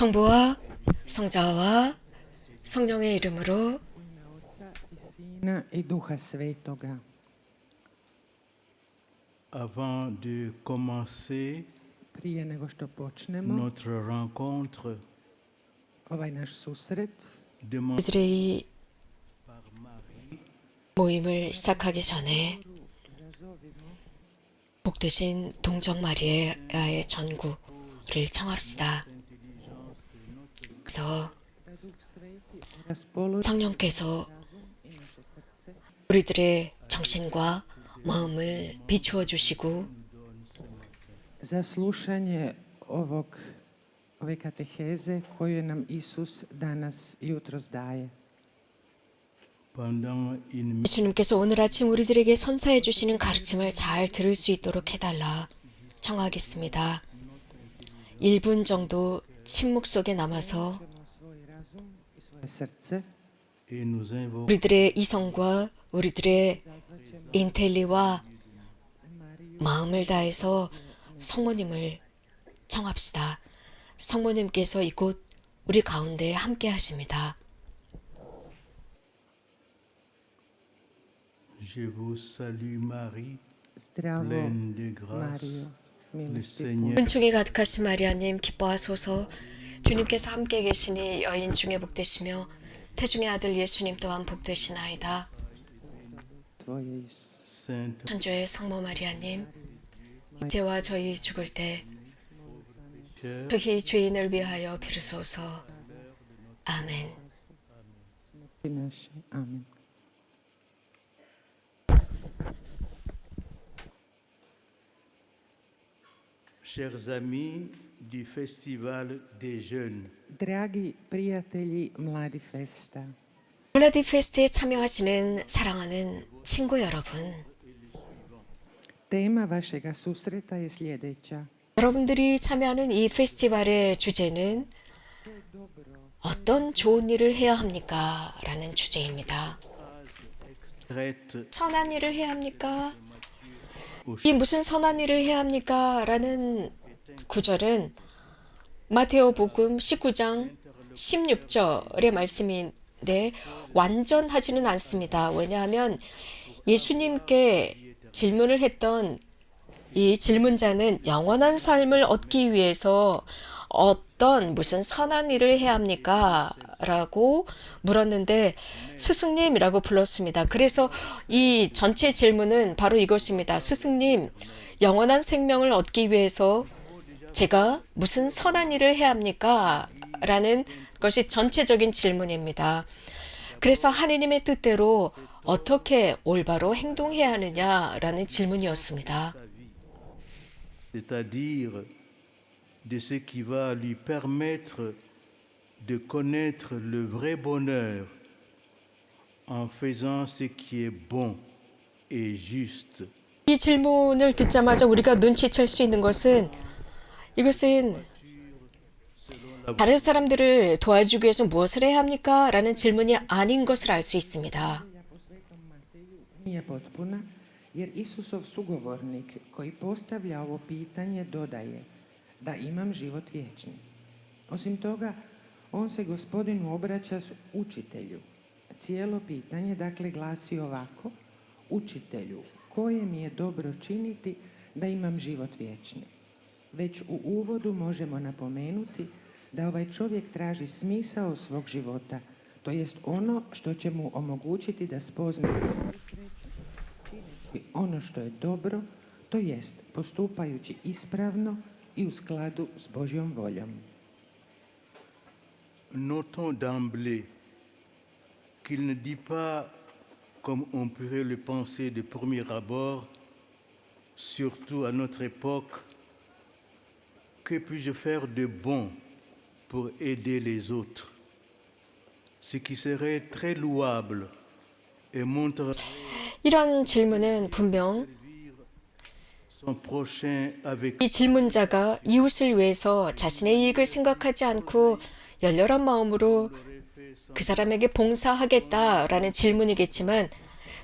성부와 성자와 성령의 이름으로 Syna i Duha Svetoga. Avant de commencer Prije nego što počnemo notre rencontre, ovaj naš susret, demandons 우리들의 par Marie 모임을 시작하기 전에 복되신 동정 마리아의 전구를 청합시다. 그래서 raspoloži 성령께서 i naše srce 우리들의 정신과 마음을 비추어 주시고 za slušanje ove kateheze koju nam Isus danas jutros daje. pendant une 예수님께서 오늘 아침 우리들에게 선사해 주시는 가르침을 잘 들을 수 있도록 해달라 청하겠습니다. 1분 정도 침묵 속에 남아서 Svoj razum i svoje srce et nous invoquons 우리들의 이성과 우리들의 인텔리와 마음을 다해서 성모님을 청합시다. 성모님께서 이곳 우리 가운데 함께 하십니다. Je vous salue Marie, Zdravo, pleine de grâce, Mario, le milosti Seigneur 은총이 가득하신 마리아님 기뻐하소서. 주님께서 함께 계시니 여인 중에 복되시며 태중의 아들 예수님 또한 복되시나이다. Tvoje, Isus. Sainte 천주의 성모 마리아님 이제와 저희 죽을 때 Marie, 특히 죄인을 위하여 비로소서. 아멘. Ti naše. Amen. chers amis du Festival des Jeunes, Dragi prijatelji Mladi Festa, 블라디 페스트에 참여하시는 사랑하는 친구 여러분, tema vašega susreta je sljedeća. 여러분들이 참여하는 이 페스티벌의 주제는 어떤 좋은 일을 해야 합니까? 라는 주제입니다. traite 선한 일을 해야 합니까? 이 무슨 선한 일을 해야 합니까? 라는 구절은 마테오복음 19장 16절의 말씀인데 완전하지는 않습니다. 왜냐하면 예수님께 질문을 했던 이 질문자는 영원한 삶을 얻기 위해서 어떤 무슨 선한 일을 해야 합니까? 라고 물었는데 스승님이라고 불렀습니다. 그래서 이 전체 질문은 바로 이것입니다. 스승님, 영원한 생명을 얻기 위해서 제가 무슨 선한 일을 해야 합니까? 라는 것이 전체적인 질문입니다. 그래서 하느님의 뜻대로 어떻게 올바로 행동해야 하느냐라는 질문이었습니다. c'est-à-dire de ce qui va lui permettre de connaître le vrai bonheur en faisant ce qui est bon et juste. 이 질문을 듣자마자 우리가 눈치챌 수 있는 것은 이것은 다른 사람들을 도와주기 위해서 무엇을 해야 합니까? 라는 질문이 아닌 것을 알 수 있습니다. Po Svetom Mateju nije potpuna, jer Isusov sugovornik koji postavlja ovo pitanje dodaje da imam život vječni. Osim toga, on se Gospodinu obraća s učitelju. Cijelo pitanje dakle glasi ovako: Učitelju, koje mi je dobro činiti da imam život vječni? Već u uvodu možemo napomenuti da ovaj čovjek traži smisao svog života, to jest ono što će mu omogućiti da spozna ono što je dobro, to jest postupajući ispravno i u skladu s Božjom voljom. Notons d'emblée qu'il ne dit pas, comme on pourrait le penser de premier abord, surtout à notre époque, que puis-je faire de bon pour aider les autres, ce qui serait très louable et montrerait 이런 질문은 분명 son prochain avec 이 질문자가 이웃을 위해서 자신의 이익을 생각하지 않고 열렬한 마음으로 그 사람에게 봉사하겠다라는 질문이겠지만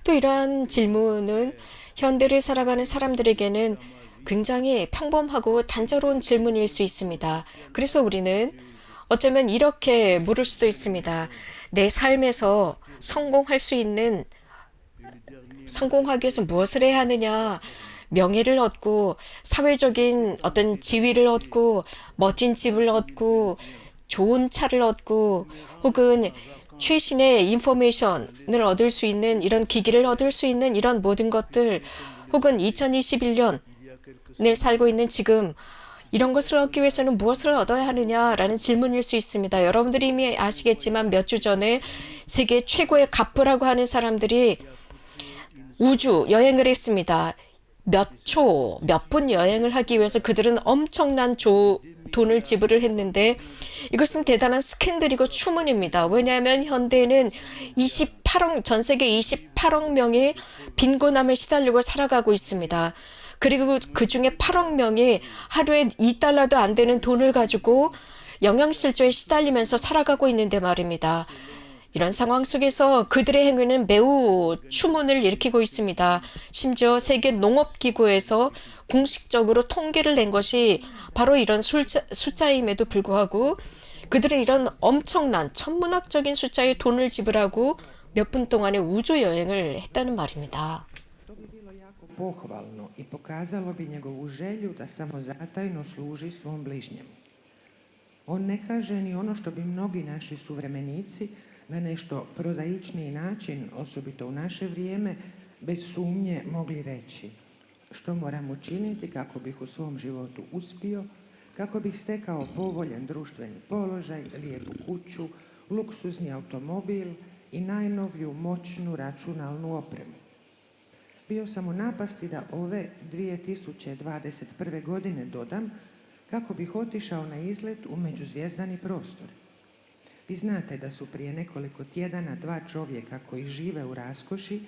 또 이러한 질문은 현대를 살아가는 사람들에게는 굉장히 평범하고 단조로운 질문일 수 있습니다. 그래서 우리는 어쩌면 이렇게 물을 수도 있습니다. 내 삶에서 성공하기 위해서 무엇을 해야 하느냐? 명예를 얻고, 사회적인 어떤 지위를 얻고, 멋진 집을 얻고, 좋은 차를 얻고, 혹은 최신의 인포메이션을 얻을 수 있는 이런 기기를 얻을 수 있는 이런 모든 것들, 혹은 2021년을 살고 있는 지금 이런 것을 얻기 위해서는 무엇을 얻어야 하느냐라는 질문일 수 있습니다. 여러분들이 이미 아시겠지만 몇 주 전에 세계 최고의 갑부라고 하는 사람들이 우주 여행을 했습니다. 몇 분 여행을 하기 위해서 그들은 엄청난 돈을 지불을 했는데 이것은 대단한 스캔들이고 추문입니다. 왜냐하면 현대에는 전 세계 28억 명이 빈곤함에 시달리고 살아가고 있습니다. 그리고 그 중에 8억 명이 하루에 $2도 안 되는 돈을 가지고 영양실조에 시달리면서 살아가고 있는데 말입니다. 이런 상황 속에서 그들의 행위는 매우 추문을 일으키고 있습니다. 심지어 세계 농업기구에서 공식적으로 통계를 낸 것이 바로 이런 숫자임에도 불구하고 그들은 이런 엄청난 천문학적인 숫자의 돈을 지불하고 몇 분 동안의 우주 여행을 했다는 말입니다. To bi bilo jako pohvalno i pokazalo bi njegovu želju da samozatajno služi svom bližnjemu. On ne kaže ni ono što bi mnogi naši suvremenici na nešto prozaičniji način, osobito u naše vrijeme, bez sumnje mogli reći. Što moram učiniti kako bih u svom životu uspio, kako bih stekao povoljan društveni položaj, lijepu kuću, luksuzni automobil i najnoviju moćnu računalnu opremu. Bio sam u napasti da ove 2021. godine dodam kako bih otišao na izlet u međuzvijezdani prostor. Vi znate da su prije nekoliko tjedana dva čovjeka koji žive u raskoši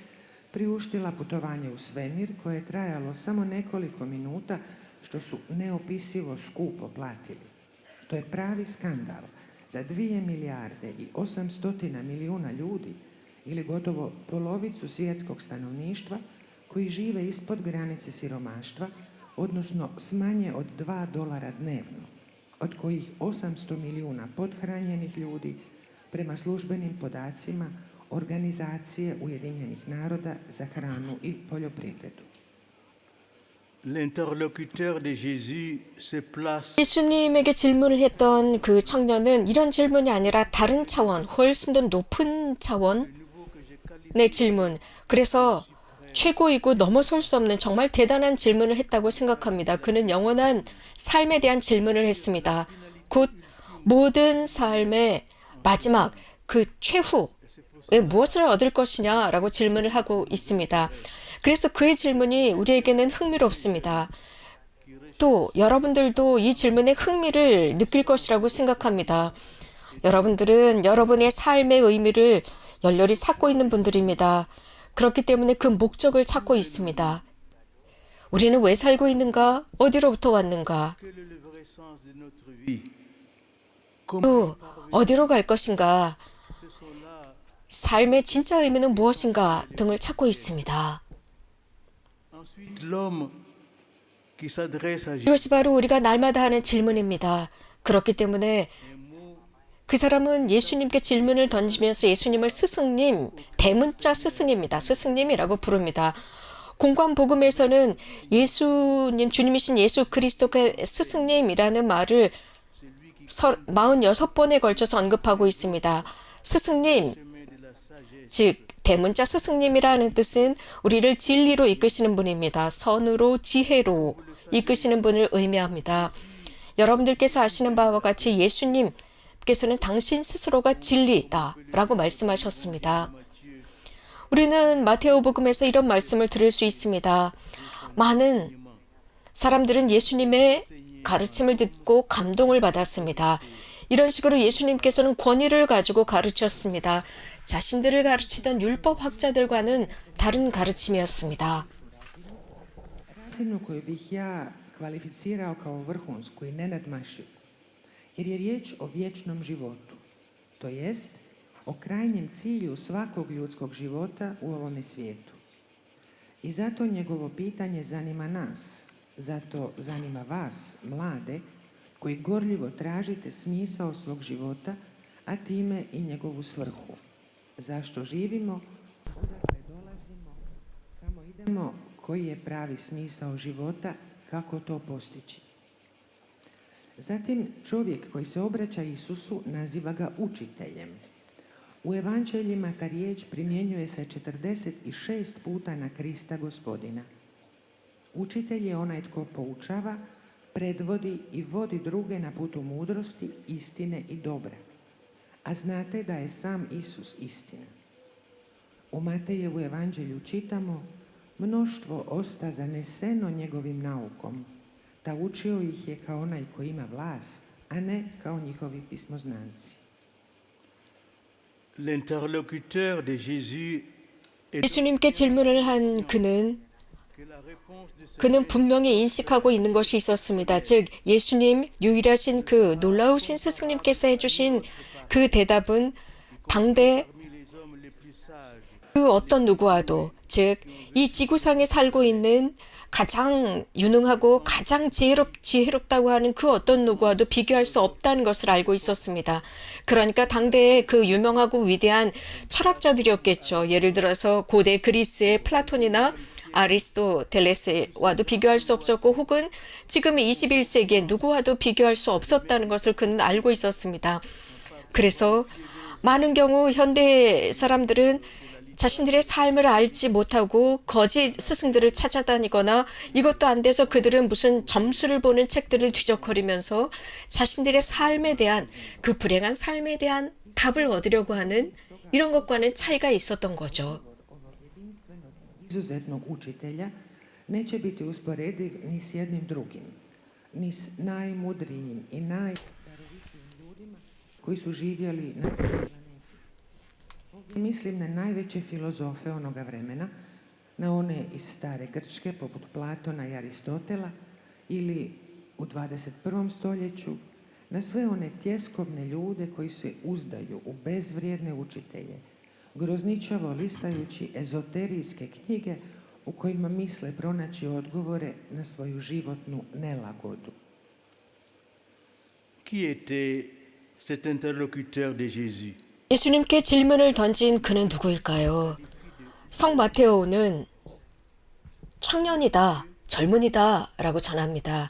priuštila putovanje u svemir koje je trajalo samo nekoliko minuta, što su neopisivo skupo platili. To je pravi skandal za 2 milijarde i 800 milijuna ljudi ili gotovo polovicu svjetskog stanovništva koji žive ispod granice siromaštva, odnosno s manje od $2 dnevno, od kojih 800 milijuna pothranjenih ljudi prema službenim podacima Organizacije Ujedinjenih naroda za hranu i poljoprivredu. L'interlocuteur de Jésus se place 예수님에게 질문을 했던 그 청년은 이런 질문이 아니라 다른 차원, 훨씬 더 높은 차원의 질문. 그래서 최고이고 넘어설 수 없는 정말 대단한 질문을 했다고 생각합니다. 그는 영원한 삶에 대한 질문을 했습니다. 곧 모든 삶의 마지막 그 최후에 무엇을 얻을 것이냐라고 질문을 하고 있습니다. 그래서 그의 질문이 우리에게는 흥미롭습니다. 또 여러분들도 이 질문에 흥미를 느낄 것이라고 생각합니다. 여러분들은 여러분의 삶의 의미를 열렬히 찾고 있는 분들입니다. 그렇기 때문에 그 목적을 찾고 있습니다. 우리는 왜 살고 있는가? 어디로부터 왔는가? 또 어디로 갈 것인가? 삶의 진짜 의미는 무엇인가? 등을 찾고 있습니다. 이것이 바로 우리가 날마다 하는 질문입니다. 그렇기 때문에 그 사람은 예수님께 질문을 던지면서 예수님을 스승님, 대문자 스승입니다. 스승님이라고 부릅니다. 공관복음에서는 주님이신 예수 그리스도의 스승님이라는 말을 46번에 걸쳐서 언급하고 있습니다. 스승님, 즉 대문자 스승님이라는 뜻은 우리를 진리로 이끄시는 분입니다. 선으로, 지혜로 이끄시는 분을 의미합니다. 여러분들께서 아시는 바와 같이 예수님께서는 당신 스스로가 진리다 라고 말씀하셨습니다. 우리는 마테오복음에서 이런 말씀을 들을 수 있습니다. 많은 사람들은 예수님의 가르침을 듣고 감동을 받았습니다. 이런 식으로 예수님께서는 권위를 가지고 가르쳤습니다. 자신들을 가르치던 율법학자들과는 다른 가르침이었습니다. Razinu koju bih ja kvalificirao kao vrhunsku i nenadmašivu, jer je riječ o vječnom životu, to jest o krajnjem cilju svakog ljudskog života u ovome svijetu. I zato njegovo pitanje zanima nas, zato zanima vas, mlade, koji gorljivo tražite smisao svog života, a time i njegovu svrhu. Zašto živimo, odakle dolazimo, kamo idemo, koji je pravi smisao života, kako to postići. Zatim čovjek koji se obraća Isusu naziva ga učiteljem. U evanđeljima ta riječ primjenjuje se 46 puta na Krista Gospodina. Učitelj je onaj tko poučava, predvodi i vodi druge na putu mudrosti, istine i dobra. A znate da je sam Isus istina. U Matejevu evanđelju čitamo: mnoštvo osta zaneseno njegovim naukom, ta učio ih je kao onaj koji ima vlast, a ne kao njihovi pismoznanci. L'interlocuteur de Jésus est 예수님께 질문을 한 그는 que la réponse de ce 그는 분명히 인식하고 있는 것이 있었습니다. 즉 예수님 유일하신 그 놀라우신 스승님께서 해주신 그 대답은 당대 parmi les hommes les plus sages, 그 어떤 누구와도, 즉 이 지구상에 살고 있는 가장 유능하고 가장 지혜롭다고 하는 그 어떤 누구와도 비교할 수 없다는 것을 알고 있었습니다. 그러니까 당대의 그 유명하고 위대한 철학자들이었겠죠. 예를 들어서 고대 그리스의 플라톤이나 아리스토텔레스와도 비교할 수 없었고, 혹은 지금 21세기에 누구와도 비교할 수 없었다는 것을 그는 알고 있었습니다. 그래서 많은 경우 현대 사람들은 자신들의 삶을 알지 못하고 거짓 스승들을 찾아다니거나, 이것도 안 돼서 그들은 무슨 점수를 보는 책들을 뒤적거리면서 자신들의 삶에 대한, 그 불행한 삶에 대한 답을 얻으려고 하는 이런 것과는 차이가 있었던 거죠. Izuzetnog učitelja neće biti usporediv ni s jednim drugim, ni s najmudrijim i najdarovitijim ljudima koji su živjeli na planeti. Ovdje mislim na najveće filozofe onoga vremena, na one iz stare Grčke poput Platona i Aristotela, ili u 21. stoljeću na sve one tjeskobne ljude koji se uzdaju u bezvrijedne učitelje, grozničavo listajući ezoterijske knjige u kojima misle pronaći odgovore na svoju životnu nelagodu. qui était cet interlocuteur de Jésus? 예수님께 질문을 던진 그는 누구일까요? 성 마테오는 청년이다, 젊은이다 라고 전합니다.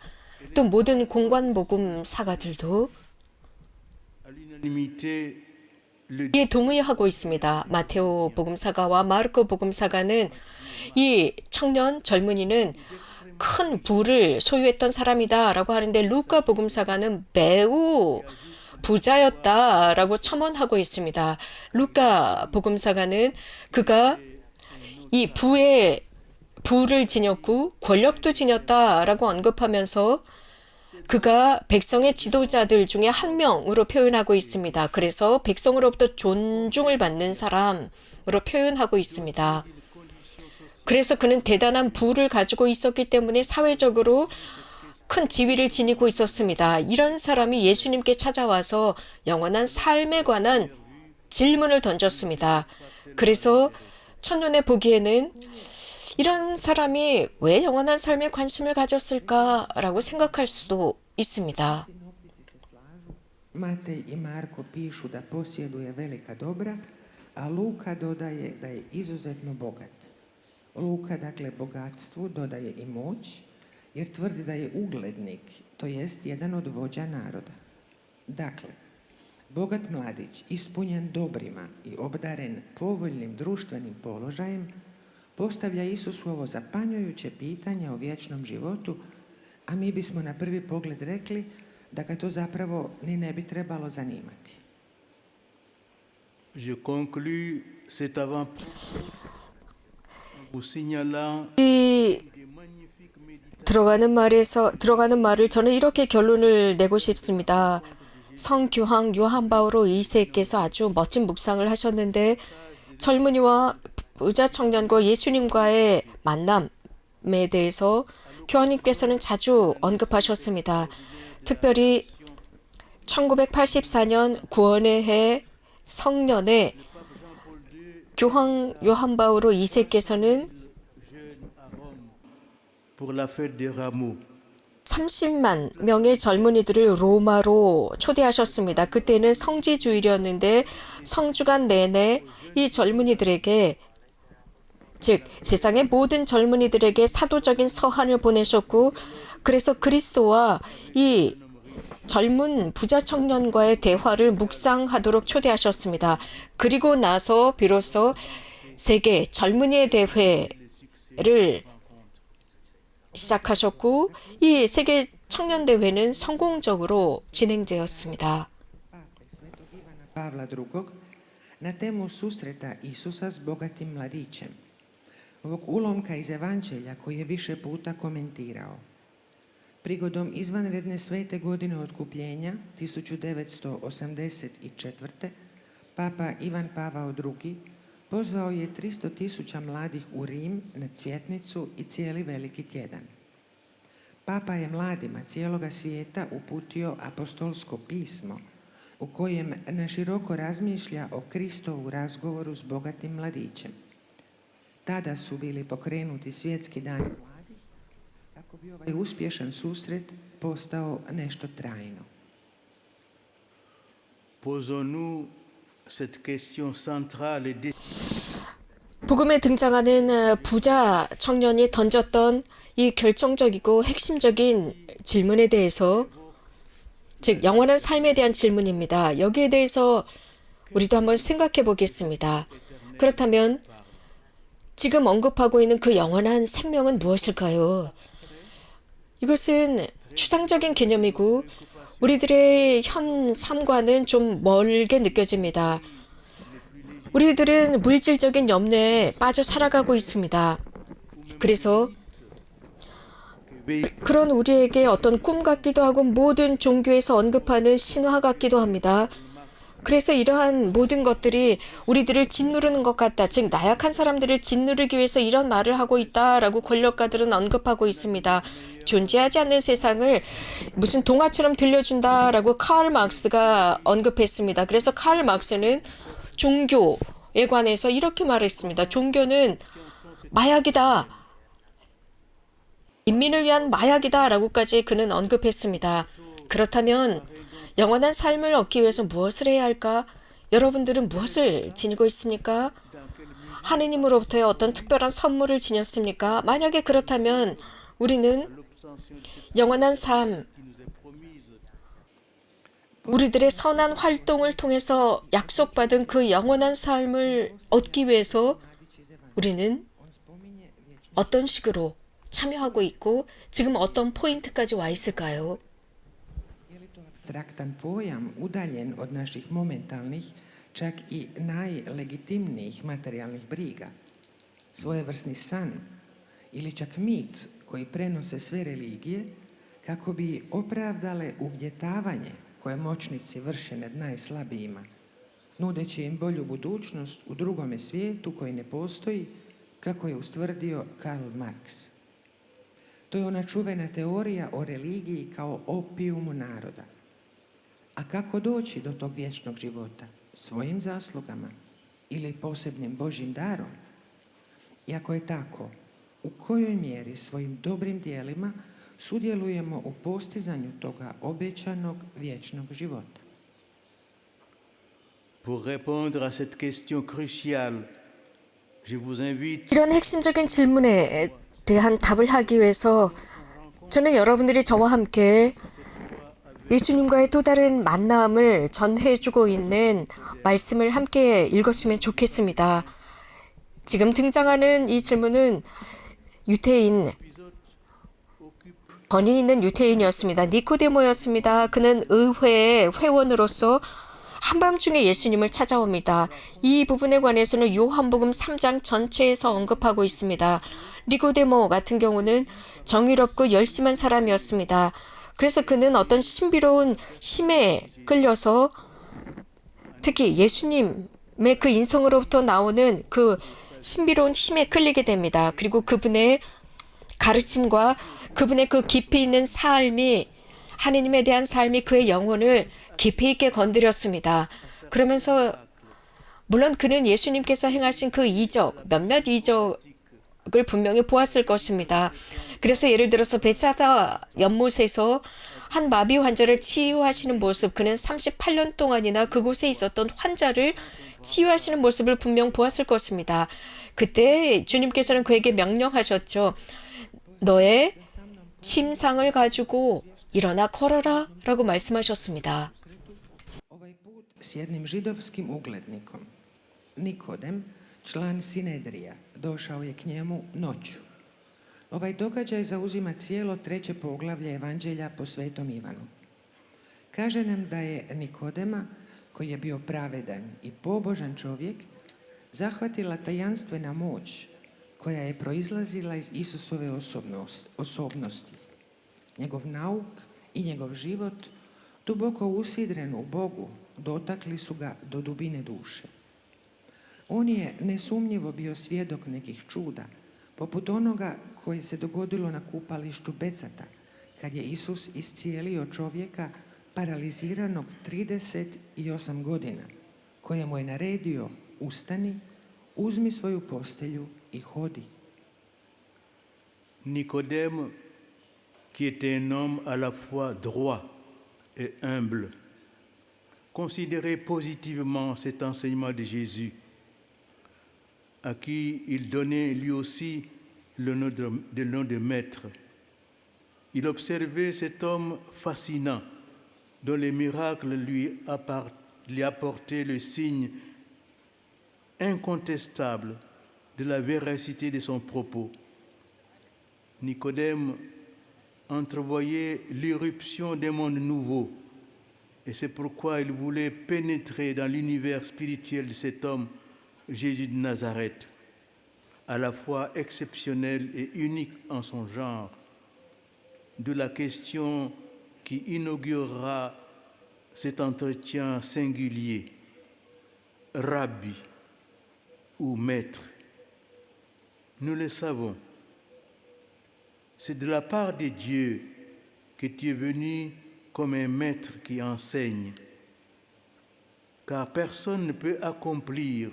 또 모든 공관복음 사가들도 À l'unanimité, le 이에 동의하고 있습니다. 마테오 복음사가와 마르코 복음사가는 이 청년 젊은이는 큰 부를 소유했던 사람이다라고 하는데, 루카 복음사가는 매우 부자였다라고 첨언하고 있습니다. 루카 복음사가는 그가 이 부를 지녔고 권력도 지녔다라고 언급하면서 그가 백성의 지도자들 중에 한 명으로 표현하고 있습니다. 그래서 백성으로부터 존중을 받는 사람으로 표현하고 있습니다. 그래서 그는 대단한 부를 가지고 있었기 때문에 사회적으로 큰 지위를 지니고 있었습니다. 이런 사람이 예수님께 찾아와서 영원한 삶에 관한 질문을 던졌습니다. 그래서 첫눈에 보기에는 이런 사람이 왜 영원한 삶에 관심을 가졌을까라고 생각할 수도 있습니다. Matej i Marko pišu da posjeduje velika dobra, a Luka dodaje da je izuzetno bogat. Luka, dakle, bogatstvu dodaje i moć, jer tvrdi da je uglednik, to jest jedan od vođa naroda. Dakle, bogat mladić, ispunjen dobrima i obdaren povoljnim društvenim položajem, postavlja Isusu ovo zapanjujuće pitanje o vječnom životu, a mi bismo na prvi pogled rekli da ga to zapravo ni ne bi trebalo zanimati. Je conclus cet avant-propos en vous signalant 이 des magnifiques méditations 들어가는 말을 저는 이렇게 결론을 내고 싶습니다. 성교황 요한 바오로 2세께서 아주 멋진 묵상을 하셨는데, 젊은이와 의자 청년과 예수님과의 만남에 대해서 교황님께서는 자주 언급하셨습니다. 특별히 1984년 구원의 해 성년에 교황 요한 바오로 2세께서는 jeune à Rome pour la fête des rameaux. 30만 명의 젊은이들을 로마로 초대하셨습니다. 그때는 성지주일이었는데 성주간 내내 이 젊은이들에게, 즉 세상의 모든 젊은이들에게 사도적인 서한을 보내셨고, 그래서 그리스도와 이 젊은 부자 청년과의 대화를 묵상하도록 초대하셨습니다. 그리고 나서 비로소 세계 젊은이의 대회를 시작하셨고, 이 세계 청년 대회는 성공적으로 진행되었습니다. Pape Svetog Ivana Pavla II. Na temu susreta Isusa s bogatim mladićem, ovog ulomka iz Evanđelja koji je više puta komentirao. Prigodom izvanredne svete godine otkupljenja 1984. Papa Ivan Pavao II. Pozvao je 300.000 mladih u Rim na cvjetnicu i cijeli veliki tjedan. Papa je mladima cijeloga svijeta uputio apostolsko pismo u kojem naširoko razmišlja o Kristovu razgovoru s bogatim mladićem. Tada su bili pokrenuti svjetski dani mladih kako bi ovaj uspješan susret postao nešto trajno. Posons-nous cette question centrale et 복음에 등장하는 부자 청년이 던졌던 이 결정적이고 핵심적인 질문에 대해서, 즉 영원한 삶에 대한 질문입니다. 여기에 대해서 우리도 한번 생각해 보겠습니다. 그렇다면 지금 언급하고 있는 그 영원한 생명은 무엇일까요? 이것은 추상적인 개념이고 우리들의 현 삶과는 좀 멀게 느껴집니다. 우리들은 물질적인 염려에 빠져 살아가고 있습니다. 그래서 그런 우리에게 어떤 꿈 같기도 하고 모든 종교에서 언급하는 신화 같기도 합니다. 그래서 이러한 모든 것들이 우리들을 짓누르는 것 같다. 즉 나약한 사람들을 짓누르기 위해서 이런 말을 하고 있다라고 권력가들은 언급하고 있습니다. 존재하지 않는 세상을 무슨 동화처럼 들려준다라고 카를 막스가 언급했습니다. 그래서 카를 막스는 종교에 관해서 이렇게 말했습니다. 종교는 마약이다. 인민을 위한 마약이다 라고까지 그는 언급했습니다. 그렇다면 영원한 삶을 얻기 위해서 무엇을 해야 할까? 여러분들은 무엇을 지니고 있습니까? 하느님으로부터의 어떤 특별한 선물을 지녔습니까? 만약에 그렇다면 우리는 영원한 삶, 우리들의 선한 활동을 통해서 약속받은 그 영원한 삶을 얻기 위해서 우리는 어떤 식으로 참여하고 있고 지금 어떤 포인트까지 와 있을까요? Je li to apstraktan pojam udaljen od naših momentalnih, čak i najlegitimnijih materijalnih briga? Svojevrsni san ili čak mit koji prenose sve religije kako bi opravdale ugnjetavanje koje moćnici vrše nad najslabijima, nudeći im bolju budućnost u drugome svijetu koji ne postoji, kako je ustvrdio Karl Marx. To je ona čuvena teorija o religiji kao opijumu naroda. A kako doći do tog vječnog života? Svojim zaslugama ili posebnim Božjim darom? I ako je tako, u kojoj mjeri svojim dobrim dijelima sudjelujemo u postizanju toga obećanog vječnog života? Pour répondre à cette question cruciale, je vous invite 이런 핵심적인 질문에 대한 답을 하기 위해서 저는 여러분들이 저와 함께 예수님과의 또 다른 만남을 전해주고 있는 말씀을 함께 읽었으면 좋겠습니다. 지금 등장하는 이 질문은 유태인, 권위 있는 유태인이었습니다. 니코데모였습니다. 그는 의회의 회원으로서 한밤중에 예수님을 찾아옵니다. 이 부분에 관해서는 요한복음 3장 전체에서 언급하고 있습니다. 니코데모 같은 경우는 정의롭고 열심한 사람이었습니다. 그래서 그는 어떤 신비로운 힘에 끌려서 특히 예수님의 그 인성으로부터 나오는 그 신비로운 힘에 끌리게 됩니다. 그리고 그분의 가르침과 그분의 그 깊이 있는 삶이, 하느님에 대한 삶이 그의 영혼을 깊이 있게 건드렸습니다. 그러면서 물론 그는 예수님께서 행하신 그 이적, 몇몇 이적을 분명히 보았을 것입니다. 그래서 예를 들어서 베사다 연못에서 한 마비 환자를 치유하시는 모습, 그는 38년 동안이나 그곳에 있었던 환자를 치유하시는 모습을 분명 보았을 것입니다. 그때 주님께서는 그에게 명령하셨죠. 너의 침상을 가지고 일어나 걸어라 라고 말씀하셨습니다. Ovaj put s jednim židovskim uglednikom. Nikodem, član Sinedrija, došao je k njemu noću. Ovaj događaj zauzima cijelo 3. poglavlje Evanđelja po Svetom Ivanu. Kaže nam da je Nikodema, koji je bio pravedan i pobožan čovjek, zahvatila tajanstvena moć koja je proizlazila iz Isusove osobnosti. Njegov nauk i njegov život, duboko usidren u Bogu, dotakli su ga do dubine duše. On je nesumnjivo bio svjedok nekih čuda, poput onoga koje se dogodilo na kupalištu Becata, kad je Isus iscijelio čovjeka paraliziranog 38 godina, kojemu je naredio: ustani, uzmi svoju postelju i hodi. Nicodème, qui était un homme à la fois droit et humble, considérait positivement cet enseignement de Jésus, à qui il donnait lui aussi le nom de maître. Il observait cet homme fascinant, dont les miracles lui apportaient le signe incontestable de la véracité de son propos. Nicodème entrevoyait l'irruption d'un monde nouveau, et c'est pourquoi il voulait pénétrer dans l'univers spirituel de cet homme, Jésus de Nazareth, à la fois exceptionnel et unique en son genre, de la question qui inaugurera cet entretien singulier: Rabbi ou maître. Nous le savons, c'est de la part de Dieu que tu es venu comme un maître qui enseigne, car personne ne peut accomplir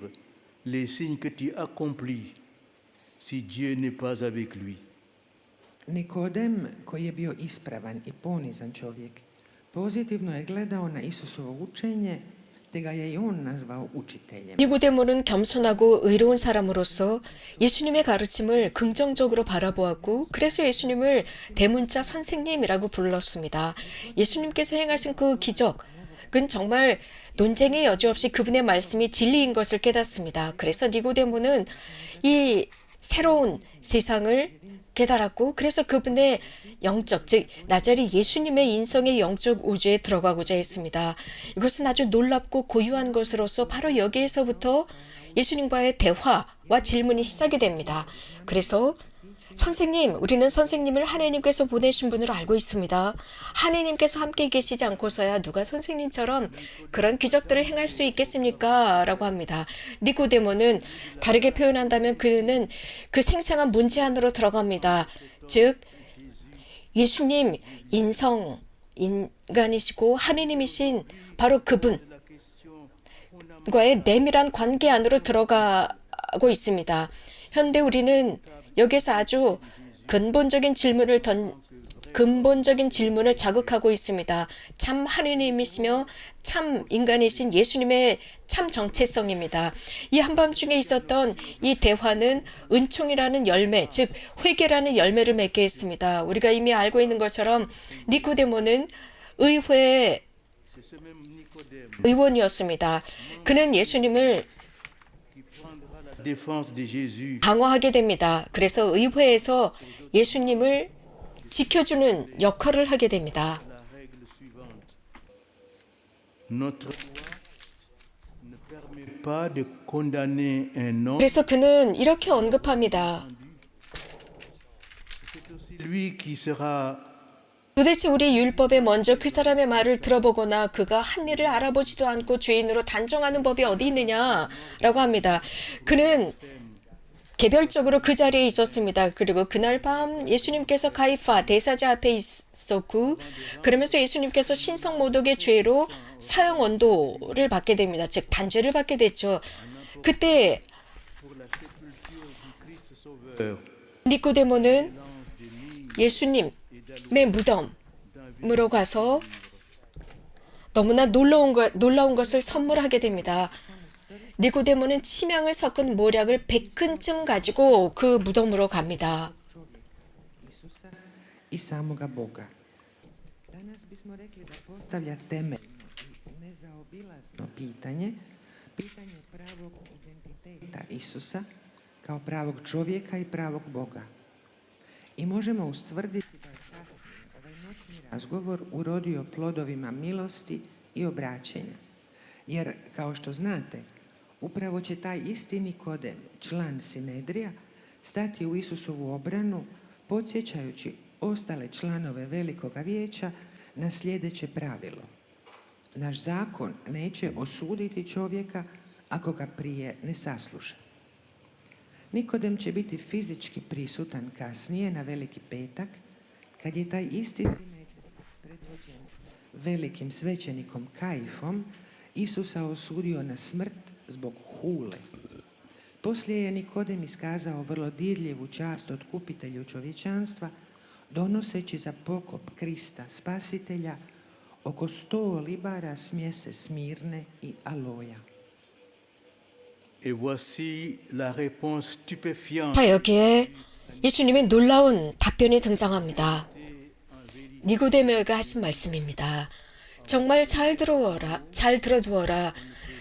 les signes que tu accomplis si Dieu n'est pas avec lui. Nikodem, koji je bio ispravan i ponizan čovjek, pozitivno je gledao na Isusovo učenje, te ga je i on nazvao učiteljem. 니고데모는 겸손하고 의로운 사람으로서 예수님의 가르침을 긍정적으로 바라보았고, 그래서 예수님을 대문자 선생님이라고 불렀습니다. 예수님께서 행하신 그 기적은 정말 논쟁의 여지 없이 그분의 말씀이 진리인 것을 깨닫습니다. 그래서 니고데모는 이 새로운 세상을 깨달았고, 그래서 그분의 영적, 즉 나자리 예수님의 인성의 영적 우주에 들어가고자 했습니다. 이것은 아주 놀랍고 고유한 것으로서 바로 여기에서부터 예수님과의 대화와 질문이 시작이 됩니다. 그래서 선생님, 우리는 선생님을 하나님께서 보내신 분으로 알고 있습니다. 하나님께서 함께 계시지 않고서야 누가 선생님처럼 그런 기적들을 행할 수 있겠습니까? 라고 합니다. 니고데모는 다르게 표현한다면 그는 그 생생한 문제 안으로 들어갑니다. 즉 예수님 인성, 인간이시고 하나님이신 바로 그분과의 내밀한 관계 안으로 들어가고 있습니다. 현대 우리는 여기서 아주 근본적인 질문을 자극하고 있습니다. 참 하느님이시며 참 인간이신 예수님의 참 정체성입니다. 이 한밤중에 있었던 이 대화는 은총이라는 열매, 즉 회개라는 열매를 맺게 했습니다. 우리가 이미 알고 있는 것처럼 니코데모는 의회의 의원이었습니다. 그는 예수님을 방어하게 됩니다. 그래서 의회에서 예수님을 지켜주는 역할을 하게 됩니다. 그래서 그는 이렇게 언급합니다. 도대체 우리 율법에 먼저 그 사람의 말을 들어보거나 그가 한 일을 알아보지도 않고 죄인으로 단정하는 법이 어디 있느냐라고 합니다. 그는 개별적으로 그 자리에 있었습니다. 그리고 그날 밤 예수님께서 가이파 대사자 앞에 있었고, 그러면서 예수님께서 신성모독의 죄로 사형 언도를 받게 됩니다. 즉 단죄를 받게 됐죠. 그때 니코데모는 예수님의 무덤으로 가서 너무나 놀라운 것을 선물하게 됩니다. 니고데모는 침향을 섞은 모략을 100큰쯤 가지고 그 무덤으로 갑니다. Isusa i samoga Boga. Danas bismo rekli da postavlja temeljno i nezaobilazno pitanje pravog identiteta Isusa kao pravog čovjeka i pravog Boga. I možemo ustvrditi da je kasnije ovaj noćni razgovor urodio plodovima milosti i obraćenja. Jer, kao što znate, upravo će taj isti Nikodem, član Sinedrija, stati u Isusovu obranu, podsjećajući ostale članove Velikoga vijeća na sljedeće pravilo. Naš zakon neće osuditi čovjeka ako ga prije ne sasluša. Nikodem će biti fizički prisutan kasnije na Veliki petak, kad je taj isti Sinedrij predvođen velikim svećenikom Kaifom Isusa osudio na smrt zbog hule. Poslije je Nikodem iskazao vrlo dirljivu čast otkupitelju čovječanstva, donoseći za pokop Krista Spasitelja oko 100 libara smjese smirne i aloja. Et voici la réponse stupéfiante 자, 여기에 예수님의 놀라운 답변이 등장합니다. 니고데모가 하신 말씀입니다. 정말 잘 들어두어라.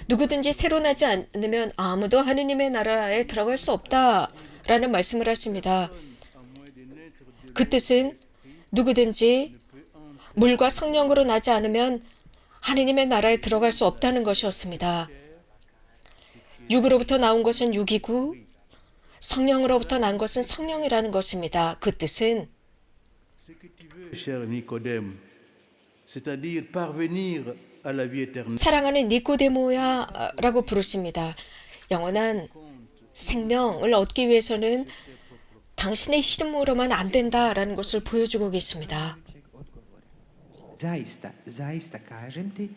누구든지 새로 나지 않으면 아무도 하느님의 나라에 들어갈 수 없다라는 말씀을 하십니다. 그 뜻은 누구든지 물과 성령으로 나지 않으면 하느님의 나라에 들어갈 수 없다는 것이었습니다. 육으로부터 나온 것은 육이고 성령으로부터 난 것은 성령이라는 것입니다. 그 뜻은 ce que tu veux, cher Nicodème, c'est-à-dire parvenir à la vie éternelle. 사랑하는 니고데모야 라고 부르십니다. 영원한 생명을 얻기 위해서는 당신의 힘으로만 안 된다라는 것을 보여주고 계십니다. Zaista kažem ti,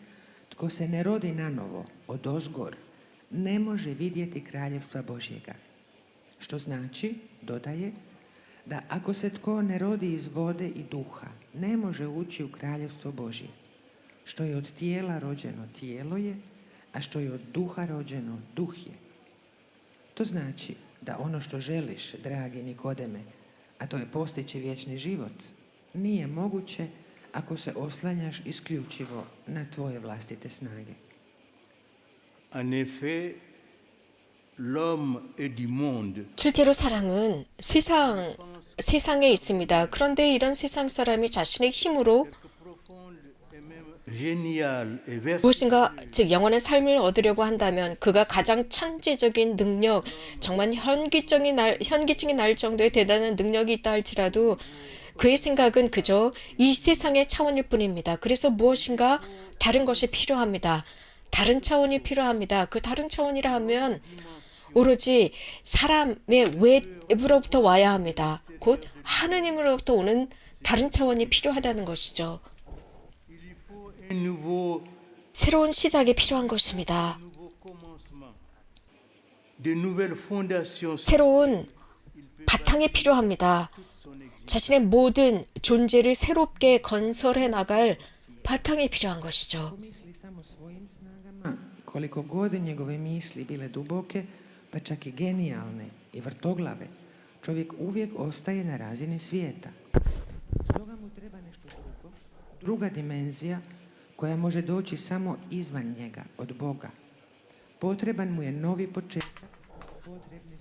tko se ne rodi nanovo odozgor, ne može vidjeti kraljevstva Božjega. Što znači, dodaje, da ako se tko ne rodi iz vode i duha, ne može ući u kraljevstvo Božje. Što je od tijela rođeno, tijelo je, a što je od duha rođeno, duh je. To znači da ono što želiš, dragi Nikodeme, a to je postići vječni život, nije moguće ako se oslanjaš isključivo na tvoje vlastite snage. En effet, l'homme est du monde. 실제로 사람은 세상에 있습니다. 그런데 이런 세상 사람이 자신의 힘으로 Génial et vertueux 무엇인가 즉 영원한 삶을 얻으려고 한다면 그가 가장 천재적인 능력, 정말 현기증이 날 정도의 대단한 능력이 있다 할지라도 그의 생각은 그저 이 세상의 차원일 뿐입니다. 그래서 무엇인가 다른 것이 필요합니다. 다른 차원이 필요합니다. 그 다른 차원이라 하면 오로지 사람의 외부로부터 와야 합니다. 곧 하느님으로부터 오는 다른 차원이 필요하다는 것이죠. un nouveau 새로운 시작이 필요한 것입니다. commencement, de nouvelles fondations. 새로운 바탕이 필요합니다. 자신의 모든 존재를 새롭게 건설해 나갈 바탕이 필요한 것이죠. Misli samo svojim snagama, koliko god njegove misli bile duboke, pa čak i genijalne i vrtoglave, čovjek uvijek ostaje na razini svijeta. Stoga mu treba nešto drugo, druga dimenzija koja može doći samo izvan njega, od Boga. Potreban mu je novi početak, potrebni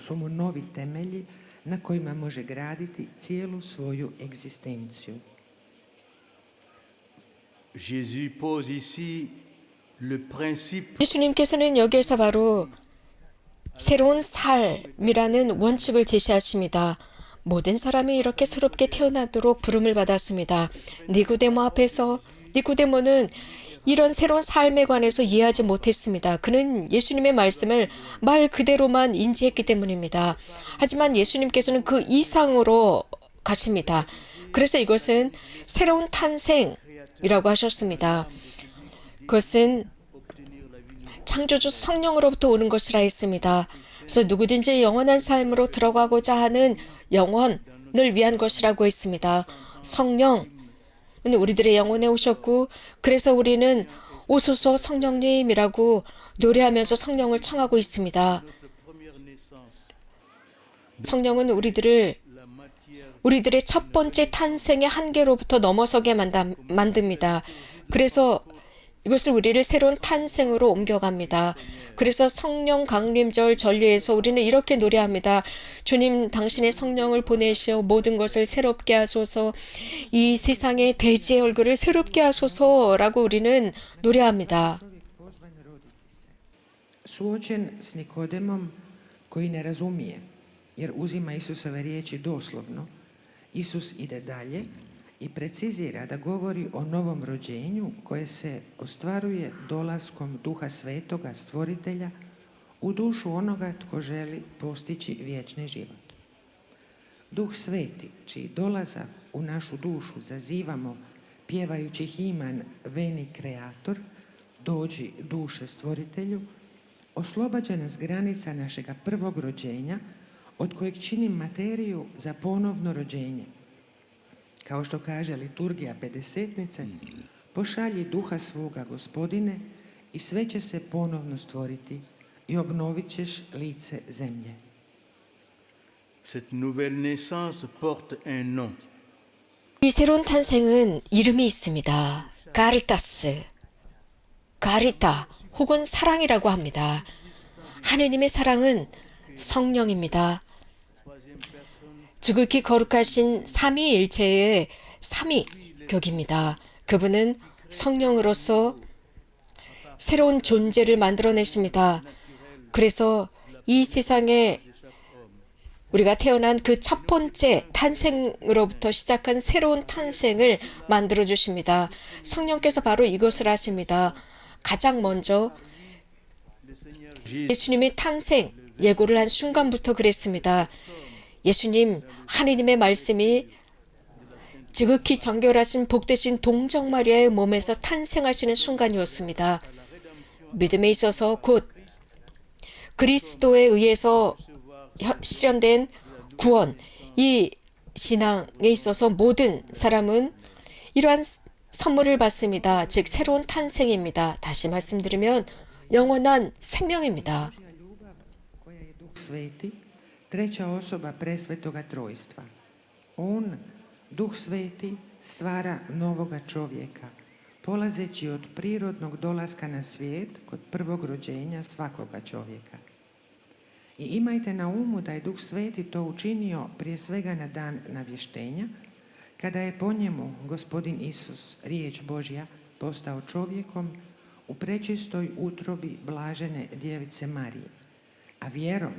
su mu novi temelji na kojima može graditi cijelu svoju egzistenciju. Jésus pose ici le principe 예수님께서는 여기에서 바로 새로운 삶이라는 원칙을 제시하십니다. 모든 사람이 이렇게 새롭게 태어나도록 부름을 받았습니다. 니고데모 앞에서 니고데모는 이런 새로운 삶에 관해서 이해하지 못했습니다. 그는 예수님의 말씀을 말 그대로만 인지했기 때문입니다. 하지만 예수님께서는 그 이상으로 가십니다. 그래서 이것은 새로운 탄생이라고 하셨습니다. 그것은 창조주 성령으로부터 오는 것이라 했습니다. 그래서 누구든지 영원한 삶으로 들어가고자 하는 영혼, 위한 것이라고 했습니다. 성령은 우리들의 영혼에 오셨고 그래서 우리는 오소서 성령님이라고 노래하면서 성령을 청하고 있습니다. 성령은 우리들의 첫 번째 탄생의 한계로부터 넘어서게 만듭니다. 그래서 이것을 우리를 새로운 탄생으로 옮겨갑니다. 그래서 성령 강림절 전례에서 우리는 이렇게 노래합니다. 주님 당신의 성령을 보내시어 모든 것을 새롭게 하소서, 이 세상의 대지의 얼굴을 새롭게 하소서라고 우리는 노래합니다. pozvan roditi se. Suočen s Nikodemom koji ne razumije, jer uzima Isusove riječi doslovno, Isus ide dalje i precizira da govori o novom rođenju koje se ostvaruje dolaskom Duha Svetoga, Stvoritelja, u dušu onoga tko želi postići vječni život. Duh Sveti, čiji dolazak u našu dušu zazivamo pjevajući himan Veni Kreator, dođi duše Stvoritelju, oslobađa nas granica našega prvog rođenja, od kojeg čini materiju za ponovno rođenje. Kao što kaže liturgija Pedesetnice, pošalji duha svoga, Gospodine, i sve će se ponovno stvoriti i obnovit ćeš lice zemlje. Cette nouvelle naissance porte un nom. 이 새로운 탄생은 이름이 있습니다. 가리타스, 가리타 혹은 사랑이라고 합니다. 하느님의 사랑은 성령입니다. 지극히 거룩하신 삼위일체의 삼위격입니다. 그분은 성령으로서 새로운 존재를 만들어내십니다. 그래서 이 세상에 우리가 태어난 그 첫 번째 탄생으로부터 시작한 새로운 탄생을 만들어 주십니다. 성령께서 바로 이것을 하십니다. 가장 먼저 예수님의 탄생 예고를 한 순간부터 그랬습니다. 예수님, 하느님의 말씀이 지극히 정결하신 복되신 동정 마리아의 몸에서 탄생하시는 순간이었습니다. 믿음에 있어서 곧 그리스도에 의해서 실현된 구원, 이 신앙에 있어서 모든 사람은 이러한 선물을 받습니다. 즉 새로운 탄생입니다. 다시 말씀드리면 영원한 생명입니다. Koja je Duh Sveti, treća osoba presvetoga trojstva. On, Duh Sveti, stvara novoga čovjeka, polazeći od prirodnog dolaska na svijet kod prvog rođenja svakoga čovjeka. I imajte na umu da je Duh Sveti to učinio prije svega na dan navještenja, kada je po njemu Gospodin Isus, riječ Božja, postao čovjekom u prečistoj utrobi blažene djevice Marije. A vjerom,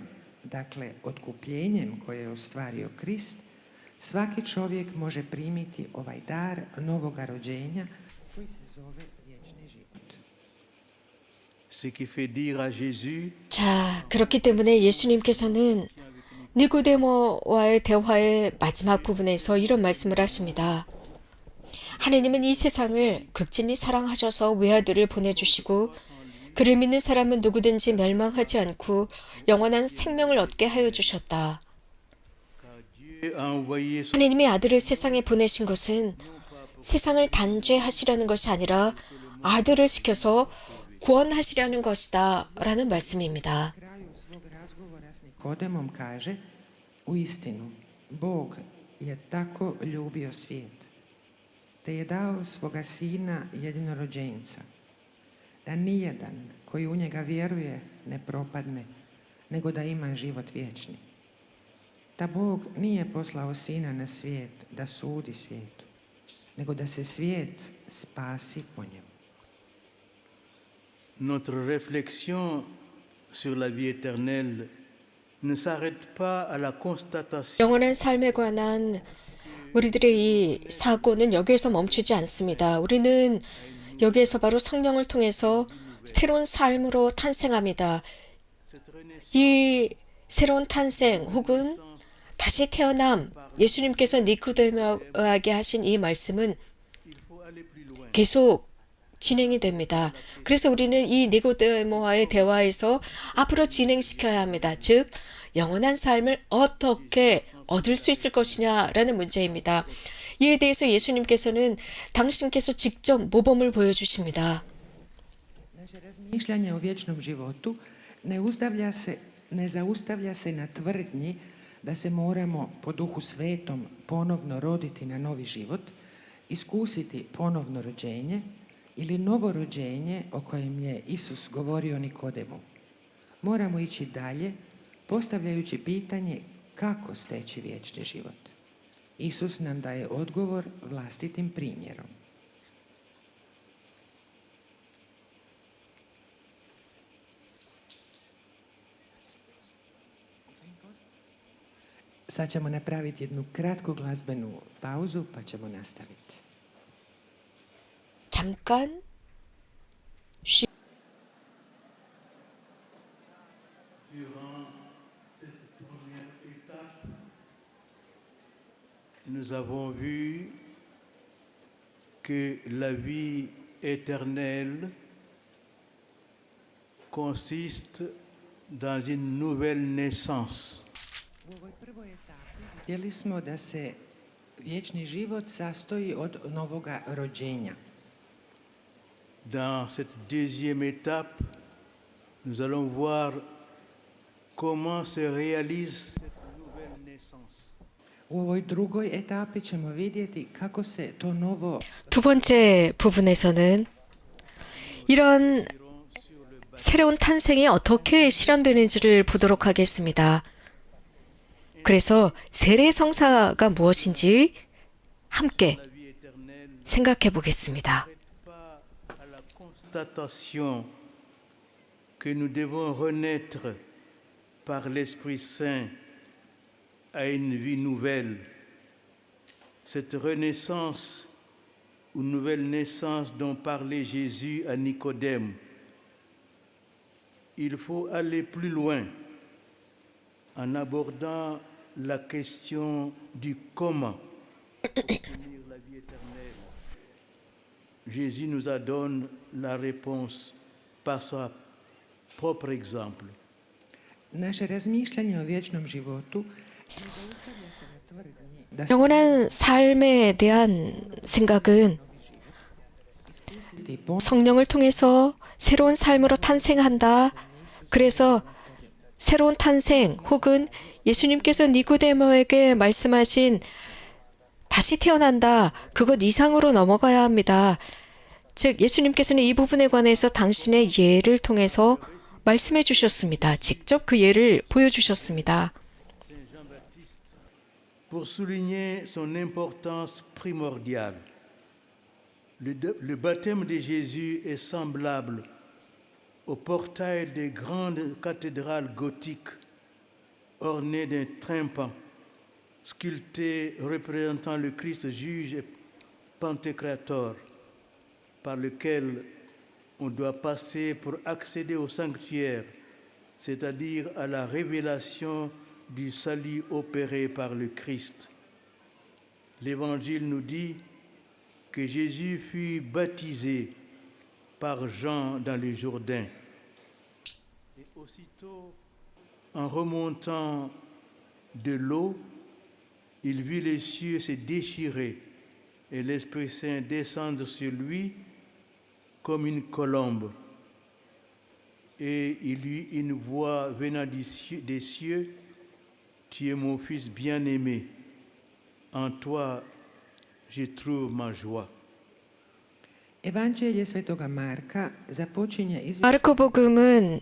dakle otkupljenjem koje je ostvario Krist, svaki čovjek može primiti ovaj dar novoga rođenja koji se zove vječni život. Ce qui fait dire à Jésus, 자, 그렇기 때문에 예수님께서는 니고데모와의 대화의 마지막 부분에서 이런 말씀을 하십니다. 하느님은 이 세상을 극진히 사랑하셔서 외아들을 보내주시고 그를 믿는 사람은 누구든지 멸망하지 않고 영원한 생명을 얻게 하여 주셨다. Dieu a envoyé son 하느님이 아들을 세상에 보내신 것은 세상을 단죄하시려는 것이 아니라 아들을 시켜서 구원하시려는 것이다 라는 말씀입니다. Na kraju svog razgovora s Nikodemom kaže: Uistinu, Bog je tako ljubio svijet, te je dao svoga sina jedinorođenca, da nijedan koji u njega vjeruje ne propadne, nego da ima život vječni. Da Bog nije poslao sina na svijet da sudi svijetu, nego da se svijet spasi po njemu. Notre réflexion sur la vie éternelle ne s'arrête pas à la constatation 영원한 삶에 관한 우리들의 이 사고는 여기에서 멈추지 않습니다. 우리는 여기에서 바로 성령을 통해서 새로운 삶으로 탄생합니다. 이 새로운 탄생 혹은 다시 태어남, 예수님께서 니코데모에게 하신 이 말씀은 계속 진행이 됩니다. 그래서 우리는 이 니고데모와의 대화에서 앞으로 진행시켜야 합니다. 즉 영원한 삶을 어떻게 얻을 수 있을 것이냐라는 문제입니다. 이에 대해서 예수님께서는 당신께서 직접 모범을 보여주십니다. Naše razmišljanje o vječnom životu ne zaustavlja se na tvrdnji da se moramo po duhu svetom ponovno roditi na novi život, iskusiti ponovno rođenje ili novo rođenje o kojem je Isus govorio Nikodemu. Moramo ići dalje postavljajući pitanje kako steći vječni život. Isus nam daje odgovor vlastitim primjerom. Sad ćemo napraviti jednu kratku glazbenu pauzu pa ćemo nastaviti. 잠깐 쉬. Durant cette première étape, nous avons vu que la vie éternelle consiste dans une nouvelle naissance. U ovoj prvoj etapi vidjeli smo da se vječni život sastoji od novoga rođenja. Dans cette deuxième étape, nous allons voir comment se réalise cette nouvelle naissance. U ovoj drugoj etapi ćemo vidjeti kako se to novo 두 번째 부분에서는 이런 새로운 탄생이 어떻게 실현되는지를 보도록 하겠습니다. 그래서 세례성사가 무엇인지 함께 La vie éternelle 생각해 보겠습니다. n'est pas à la constatation que nous devons renaître par l'Esprit Saint à une vie nouvelle. Cette renaissance ou nouvelle naissance dont parlait Jésus à Nicodème, il faut aller plus loin en abordant la question du comment obtenir la vie éternelle. Jésus nous a donné la réponse par son propre exemple. naše razmišljanje o vječnom životu ne zaustavlja se na tvrdnji da se 영원한 삶에 대한 생각은 iskusiti ponovno 성령을 통해서 새로운 삶으로 탄생한다. 그래서 새로운 탄생 혹은 예수님께서 니고데모에게 말씀하신 다시 태어난다. 그것 이상으로 넘어가야 합니다. 즉 예수님께서는 이 부분에 관해서 당신의 예를 통해서 말씀해 주셨습니다. 직접 그 예를 보여주셨습니다. Pour souligner son importance primordiale, le baptême de Jésus est semblable au portail des grandes cathédrales gothiques ornées d'un tympan sculpté représentant le Christ juge et pantocrator par lequel on doit passer pour accéder au sanctuaire, c'est-à-dire à la révélation du salut opéré par le Christ. L'Évangile nous dit que Jésus fut baptisé par Jean dans le Jourdain. Et aussitôt, en remontant de l'eau, il vit les cieux se déchirer et l'Esprit Saint descendre sur lui comme une colombe. Et il eut une voix venant des cieux, « Tu es mon Fils bien-aimé, en toi je trouve ma joie. » Evanđelje svetoga Marka započinje 마르코복음은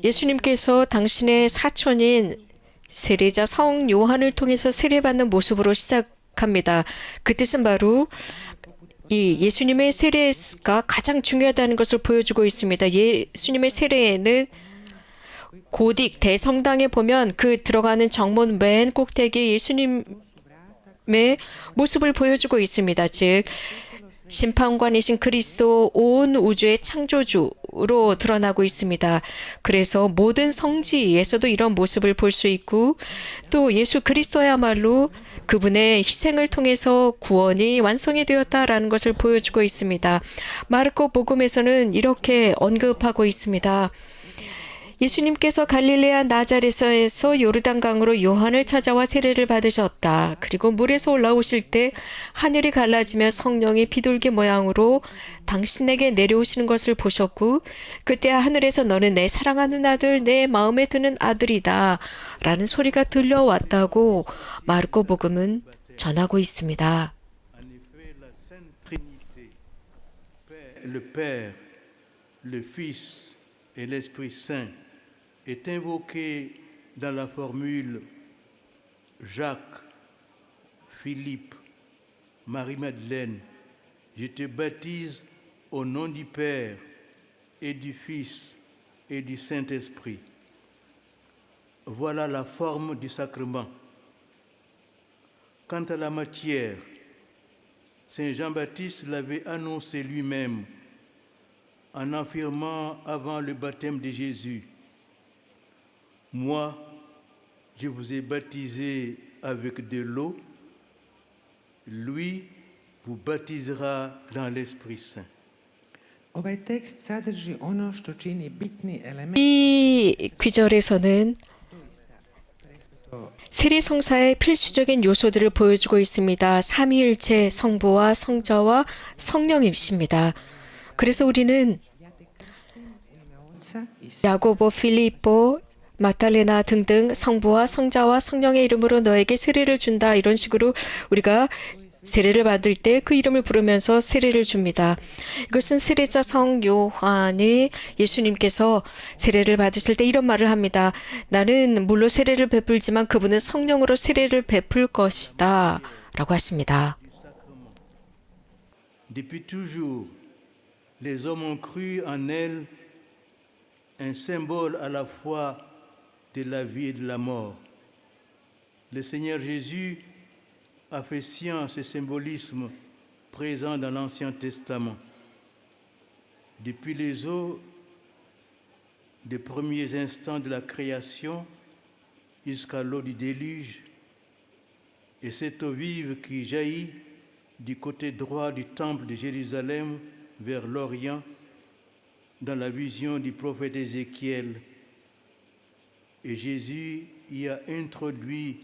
예수님께서 당신의 사촌인 세례자 성 요한을 통해서 세례받는 모습으로 시작합니다. 그 뜻은 바로 이 예수님의 세례가 가장 중요하다는 것을 보여주고 있습니다. 예수님의 세례에는 고딕 대성당에 보면 그 들어가는 정문 맨 꼭대기에 예수님의 모습을 보여주고 있습니다. 즉 심판관이신 그리스도 온 우주의 창조주로 드러나고 있습니다. 그래서 모든 성지에서도 이런 모습을 볼 수 있고 또 예수 그리스도야말로 그분의 희생을 통해서 구원이 완성이 되었다라는 것을 보여주고 있습니다. 마르코 복음에서는 이렇게 언급하고 있습니다. 예수님께서 갈릴레아 나자렛에서 요르단강으로 요한을 찾아와 세례를 받으셨다. 그리고 물에서 올라오실 때 하늘이 갈라지며 성령이 비둘기 모양으로 당신에게 내려오시는 것을 보셨고 그때 하늘에서 너는 내 사랑하는 아들, 내 마음에 드는 아들이다 라는 소리가 들려왔다고 마르코복음은 전하고 있습니다. En effet, la Sainte Trinité, le Père, le Fils et l'Esprit Saint, est invoquée dans la formule Jacques, Philippe, Marie-Madeleine, je te baptise au nom du Père et du Fils et du Saint-Esprit. Voilà la forme du sacrement. Quant à la matière, Saint Jean-Baptiste l'avait annoncé lui-même en affirmant avant le baptême de Jésus, « Moi, je vous ai baptisé avec de l'eau, lui vous baptisera dans l'Esprit Saint. » Ovaj tekst sadrži ono što čini bitni element 이 귀절에서는 세례성사의 필수적인 요소들을 보여주고 있습니다. 삼위일체 성부와 성자와 성령이십니다. 그래서 우리는 Otca i 야고보, 필리포, 막달레나 등등 성부와 성자와 성령의 이름으로 너에게 세례를 준다. 이런 식으로 우리가 세례를 받을 때 그 이름을 부르면서 세례를 줍니다. 이것은 세례자 성 요한이 예수님께서 세례를 받으실 때 이런 말을 합니다. 나는 물로 세례를 베풀지만 그분은 성령으로 세례를 베풀 것이다. 라고 하십니다. Depuis toujours, les hommes ont cru en elle un symbole à la fois de la vie et de la mort. Le Seigneur Jésus a fait sien ce symbolisme présent dans l'Ancien Testament. Depuis les eaux des premiers instants de la création jusqu'à l'eau du déluge, et cette eau vive qui jaillit du côté droit du temple de Jérusalem vers l'Orient, dans la vision du prophète Ézéchiel. Et Jésus y a introduit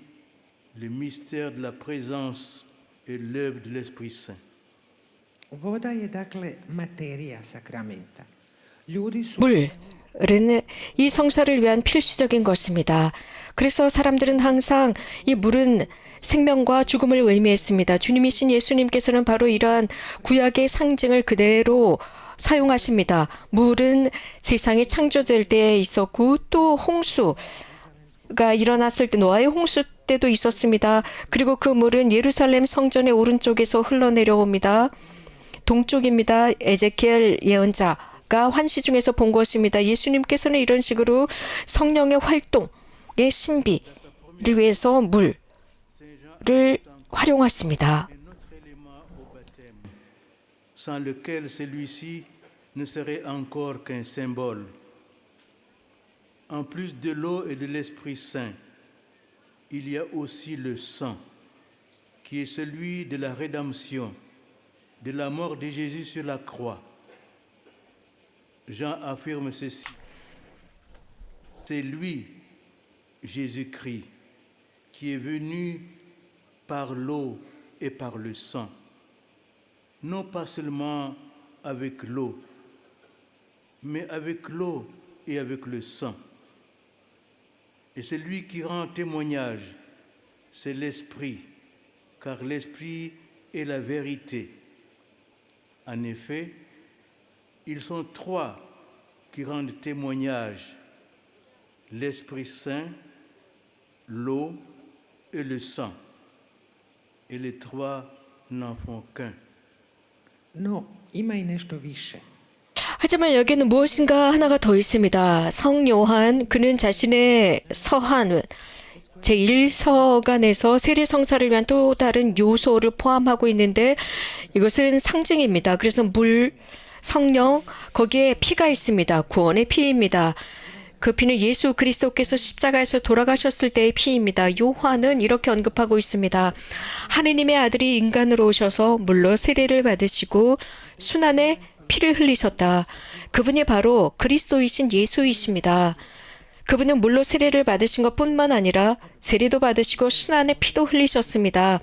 le mystère de la présence et l'œuvre de l'Esprit Saint. Voda je dakle materija sakramenta. Ljudi su 물은 이 성사를 위한 필수적인 것입니다. 그래서 사람들은 항상 이 물은 생명과 죽음을 의미했습니다. 주님이신 예수님께서는 바로 이러한 구약의 상징을 그대로 사용하십니다. 물은 세상이 창조될 때에 있었고 또 홍수가 일어났을 때 노아의 홍수 때도 있었습니다. 그리고 그 물은 예루살렘 성전의 오른쪽에서 흘러내려옵니다. 동쪽입니다. 에제키엘 예언자가 환시 중에서 본 것입니다. 예수님께서는 이런 식으로 성령의 활동의 신비를 위해서 물을 활용하십니다. Un autre élément au baptême, sans lequel celui-ci ne serait encore qu'un symbole. En plus de l'eau et de l'Esprit Saint, il y a aussi le sang, qui est celui de la rédemption, de la mort de Jésus sur la croix. Jean affirme ceci. C'est lui, Jésus-Christ, qui est venu par l'eau et par le sang. Non pas seulement avec l'eau, mais avec l'eau et avec le sang. Et celui qui rend témoignage, c'est l'Esprit, car l'Esprit est la vérité. En effet, ils sont trois qui rendent témoignage, l'Esprit Saint, l'eau et le sang. Et les trois n'en font qu'un. No, ima i nešto više. 하지만 여기는 무엇인가 하나가 더 있습니다. 성요한 그는 자신의 서한 제1서간에서 세례성사를 위한 또 다른 요소를 포함하고 있는데 이것은 상징입니다. 그래서 물, 성령, 거기에 피가 있습니다. 구원의 피입니다. 그 피는 예수 그리스도께서 십자가에서 돌아가셨을 때의 피입니다. 요한은 이렇게 언급하고 있습니다. 하느님의 아들이 인간으로 오셔서 물로 세례를 받으시고 순환의 피를 흘리셨다. 그분이 바로 그리스도이신 예수이십니다. 그분은 물로 세례를 받으신 것뿐만 아니라 세례도 받으시고 순환의 피도 흘리셨습니다.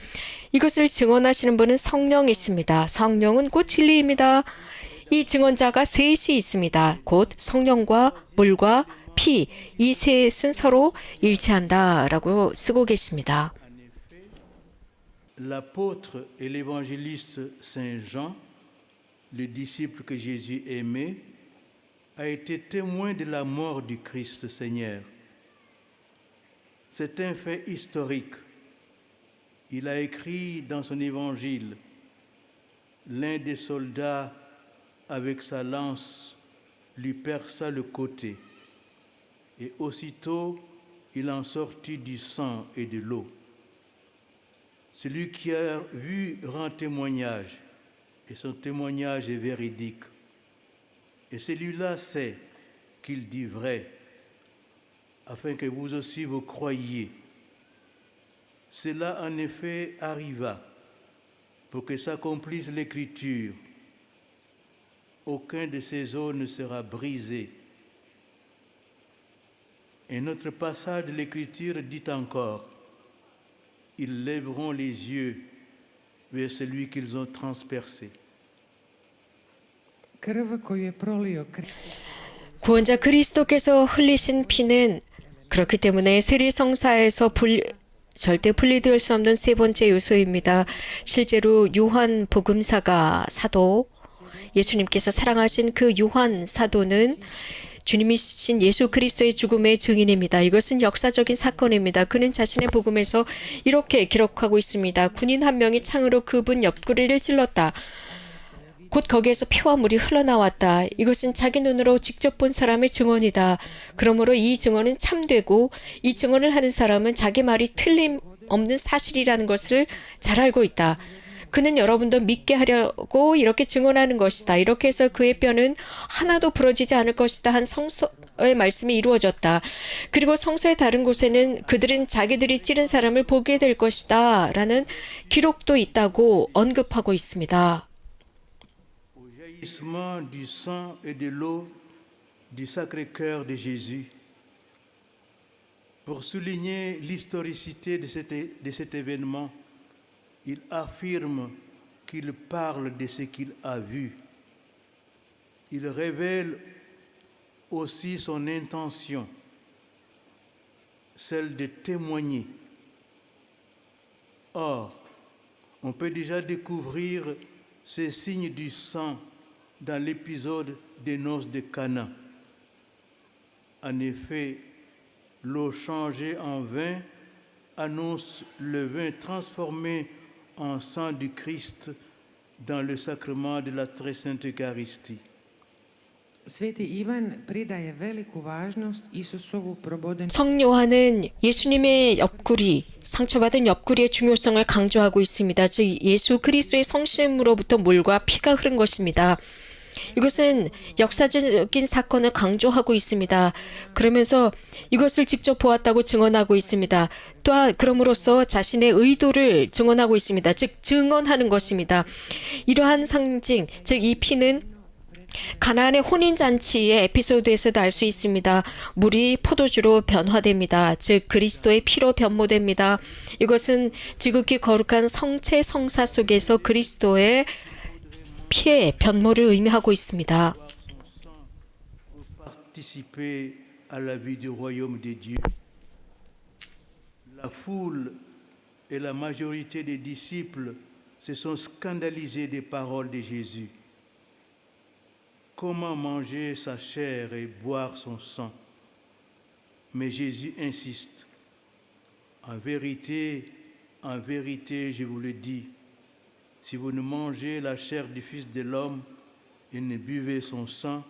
이것을 증언하시는 분은 성령이십니다. 성령은 곧 진리입니다. 이 증언자가 셋이 있습니다. 곧 성령과 물과 피, 이 셋은 서로 일치한다라고 쓰고 계십니다. L'apôtre et l'évangéliste Saint Jean, le disciple que Jésus aimait, a été témoin de la mort du Christ Seigneur. C'est un fait historique. Il a écrit dans son évangile, l'un des soldats avec sa lance lui perça le côté, et aussitôt il en sortit du sang et de l'eau. Celui qui a vu rend témoignage, et son témoignage est véridique. Et celui-là sait qu'il dit vrai, afin que vous aussi vous croyiez. Cela en effet arriva pour que s'accomplisse l'Écriture. Aucun de ces os ne sera brisé. Un autre passage de l'Écriture dit encore, ils lèveront les yeux vers celui qu'ils ont transpercé. Krv koju je prolio Kristus 구원자 그리스도께서 흘리신 피는 그렇기 때문에 세리성사에서 절대 분리될 수 없는 세 번째 요소입니다. 실제로 요한 복음사가 사도, 예수님께서 사랑하신 그 요한 사도는 주님이신 예수 그리스도의 죽음의 증인입니다. 이것은 역사적인 사건입니다. 그는 자신의 복음에서 이렇게 기록하고 있습니다. 군인 한 명이 창으로 그분 옆구리를 찔렀다. 곧 거기에서 피와 물이 흘러나왔다. 이것은 자기 눈으로 직접 본 사람의 증언이다. 그러므로 이 증언은 참되고 이 증언을 하는 사람은 자기 말이 틀림없는 사실이라는 것을 잘 알고 있다. 그는 여러분도 믿게 하려고 이렇게 증언하는 것이다. 이렇게 해서 그의 뼈는 하나도 부러지지 않을 것이다 한 성서의 말씀이 이루어졌다. 그리고 성서의 다른 곳에는 그들은 자기들이 찌른 사람을 보게 될 것이다 라는 기록도 있다고 언급하고 있습니다. Au jaillissement du sang et de l'eau du Sacré-Cœur de Jésus, pour souligner l'historicité de cet événement, il affirme qu'il parle de ce qu'il a vu. Il révèle aussi son intention, celle de témoigner. Or, on peut déjà découvrir ces signes du sang dans l'épisode des noces de Cana. En effet, l'eau changée en vin annonce le vin transformé en sang du Christ dans le sacrement de la très sainte Eucharistie. Sveti Ivan pridaje veliku važnost Isusovu probodenu 성요한은 예수님의 옆구리, 상처받은 옆구리의 중요성을 강조하고 있습니다. 즉 예수 그리스도의 성심으로부터 물과 피가 흐른 것입니다. 이것은 역사적인 사건을 강조하고 있습니다. 그러면서 이것을 직접 보았다고 증언하고 있습니다. 또한 그럼으로써 자신의 의도를 증언하고 있습니다. 즉 증언하는 것입니다. 이러한 상징, 즉 이 피는 가나안의 혼인잔치의 에피소드에서도 알 수 있습니다. 물이 포도주로 변화됩니다. 즉 그리스도의 피로 변모됩니다. 이것은 지극히 거룩한 성체 성사 속에서 그리스도의 피의 변모를 의미하고 있습니다. Participer à la vie du royaume de Dieu. La foule et la majorité des disciples se sont scandalisés des paroles de Jésus. Comment manger sa chair et boire son sang? Mais Jésus insiste. En vérité, je vous le dis, si vous ne mangez la chair du Fils de l'homme et ne buvez son sang,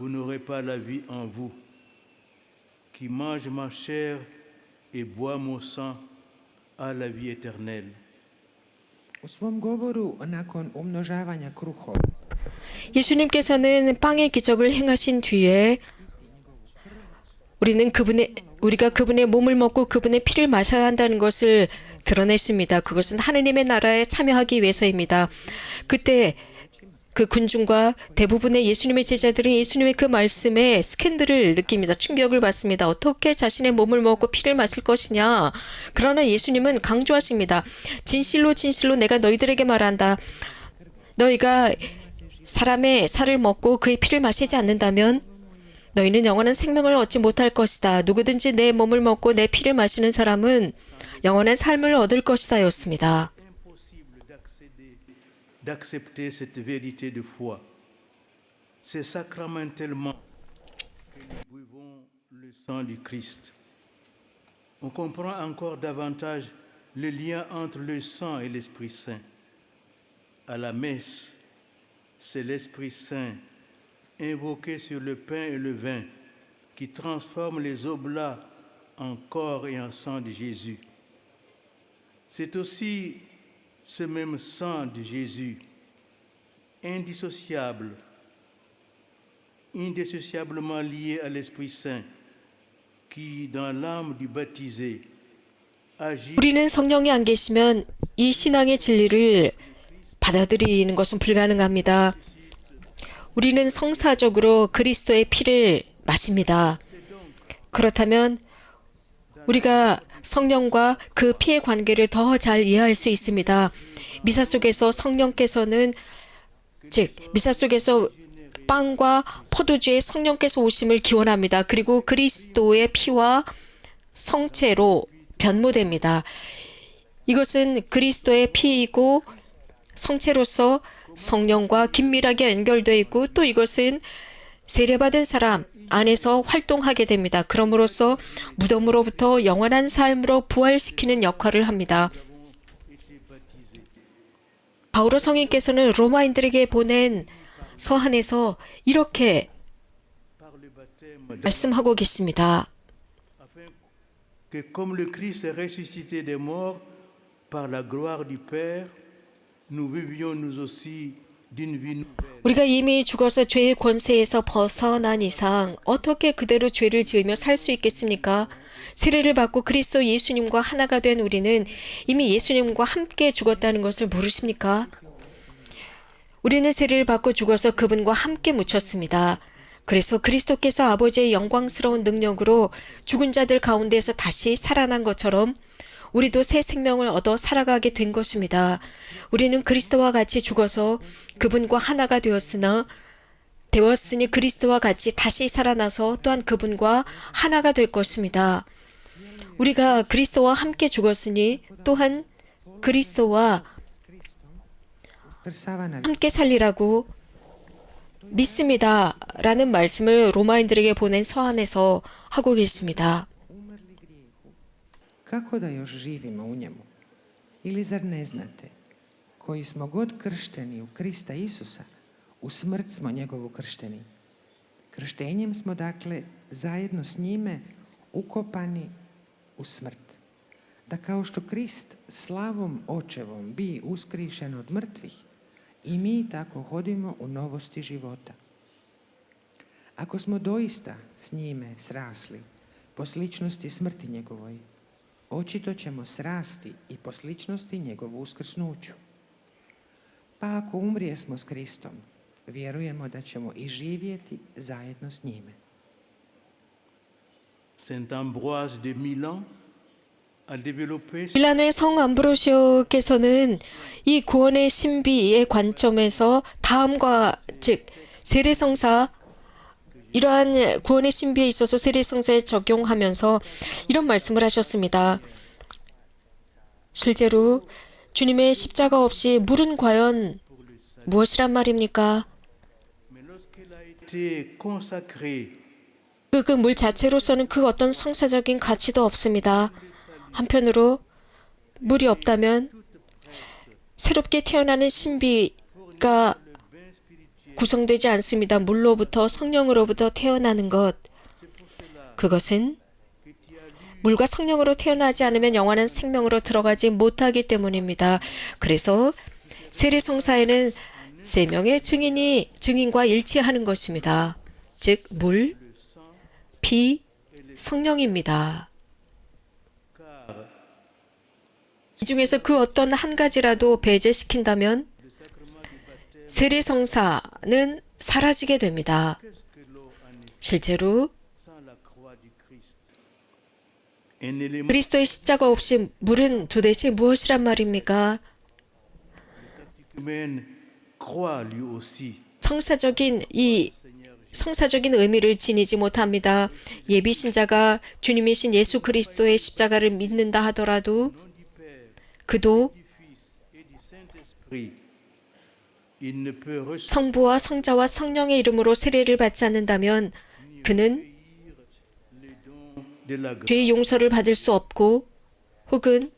vous n'aurez pas la vie en vous. Qui mange ma chair et boit mon sang a la vie éternelle. U svom govoru nakon umnožavanja kruhova 예수님께서는 빵의 기적을 행하신 뒤에 우리가 그분의 몸을 먹고 그분의 피를 마셔야 한다는 것을 드러냈습니다. 그것은 하느님의 나라에 참여하기 위해서입니다. 그때 그 군중과 대부분의 예수님의 제자들은 예수님의 그 말씀에 스캔들을 느낍니다. 충격을 받습니다. 어떻게 자신의 몸을 먹고 피를 마실 것이냐. 그러나 예수님은 강조하십니다. 진실로 진실로 내가 너희들에게 말한다. 너희가 사람의 살을 먹고 그의 피를 마시지 않는다면 너희는 영원한 생명을 얻지 못할 것이다. 누구든지 내 몸을 먹고 내 피를 마시는 사람은 영원한 삶을 얻을 것이다 였습니다. D'accepter cette vérité de foi. C'est sacramentellement que nous buvons le sang du Christ. On comprend encore davantage le lien entre le sang et l'Esprit Saint. À la messe, c'est l'Esprit Saint invoqué sur le pain et le vin qui transforme les oblats en corps et en sang de Jésus. C'est aussi ce même sang de Jésus, indissociable, indissociablement lié à l'Esprit Saint, qui, dans l'âme du baptisé, agit. 우리는 성령이 안 계시면 이 신앙의 진리를 받아들이는 것은 불가능합니다. 우리는 성사적으로 그리스도의 피를 마십니다. 그렇다면 우리가 성령과 그 피의 관계를 더 잘 이해할 수 있습니다. 미사 속에서 성령께서는 미사 속에서 빵과 포도주에 성령께서 오심을 기원합니다. 그리고 그리스도의 피와 성체로 변모됩니다. 이것은 그리스도의 피이고 성체로서 성령과 긴밀하게 연결되어 있고 또 이것은 세례받은 사람 안에서 활동하게 됩니다. 그럼으로써 무덤으로부터 영원한 삶으로 부활시키는 역할을 합니다. 바오로 성인께서는 로마인들에게 보낸 서한에서 이렇게 말씀하고 계십니다. Que comme le Christ est ressuscité des morts par la gloire du Père, nous vivions nous aussi d'une vie nouvelle. 우리가 이미 죽어서 죄의 권세에서 벗어난 이상 어떻게 그대로 죄를 지으며 살 수 있겠습니까? 세례를 받고 그리스도 예수님과 하나가 된 우리는 이미 예수님과 함께 죽었다는 것을 모르십니까? 우리는 세례를 받고 죽어서 그분과 함께 묻혔습니다. 그래서 그리스도께서 아버지의 영광스러운 능력으로 죽은 자들 가운데서 다시 살아난 것처럼 우리도 새 생명을 얻어 살아가게 된 것입니다. 우리는 그리스도와 같이 죽어서 그분과 하나가 되었으니 그리스도와 같이 다시 살아나서 또한 그분과 하나가 될 것입니다. 우리가 그리스도와 함께 죽었으니 또한 그리스도와 함께 살리라고 믿습니다. 라는 말씀을 로마인들에게 보낸 서한에서 하고 계십니다. Kako da još živimo u njemu? Ili zar ne znate, koji smo god kršteni u Krista Isusa, u smrt smo njegovu kršteni. Krštenjem smo dakle zajedno s njime ukopani u smrt. Da kao što Krist slavom očevom bi uskrišen od mrtvih, i mi tako hodimo u novosti života. Ako smo doista s njime srasli po sličnosti smrti njegovoj, očito ćemo srasti i po sličnosti njegovu uskrsnuću. Pa ako umrijesmo s Kristom, vjerujemo da ćemo i živjeti zajedno s njime. Saint Ambroise de Milan a développé 밀라노의 성 암브로시오께서는 이 구원의 신비의 관점에서 다음과 즉 세례성사 이러한 구원의 신비에 있어서 세례성사에 적용하면서 이런 말씀을 하셨습니다. 실제로 주님의 십자가 없이 물은 과연 무엇이란 말입니까? mais lorsqu'elle a été consacrée 그 물 자체로서는 그 어떤 성사적인 가치도 없습니다. 한편으로 물이 없다면 새롭게 태어나는 신비가 구성되지 않습니다. 물로부터 성령으로부터 태어나는 것. 그것은 물과 성령으로 태어나지 않으면 영원한 생명으로 들어가지 못하기 때문입니다. 그래서 세례성사에는 세 명의 증인과 일치하는 것입니다. 즉 물, 피, 성령입니다. 이 중에서 그 어떤 한 가지라도 배제시킨다면 세례성사는 사라지게 됩니다. Qu'est-ce que l'eau en est 실제로 sans la croix du Christ? Un élément 그리스도의 십자가 없이 물은 도대체 무엇이란 말입니까? humain croit lui aussi. 성사적인 의미를 지니지 못합니다. 예비 신자가 주님이신 예수 그리스도의 십자가를 믿는다 하더라도 그도 Du Fils et du Saint-Esprit, il ne peut recevoir 성부와 성자와 성령의 이름으로 세례를 받지 않는다면 그는 les dons de la grâce. 죄의 용서를 받을 수 없고 혹은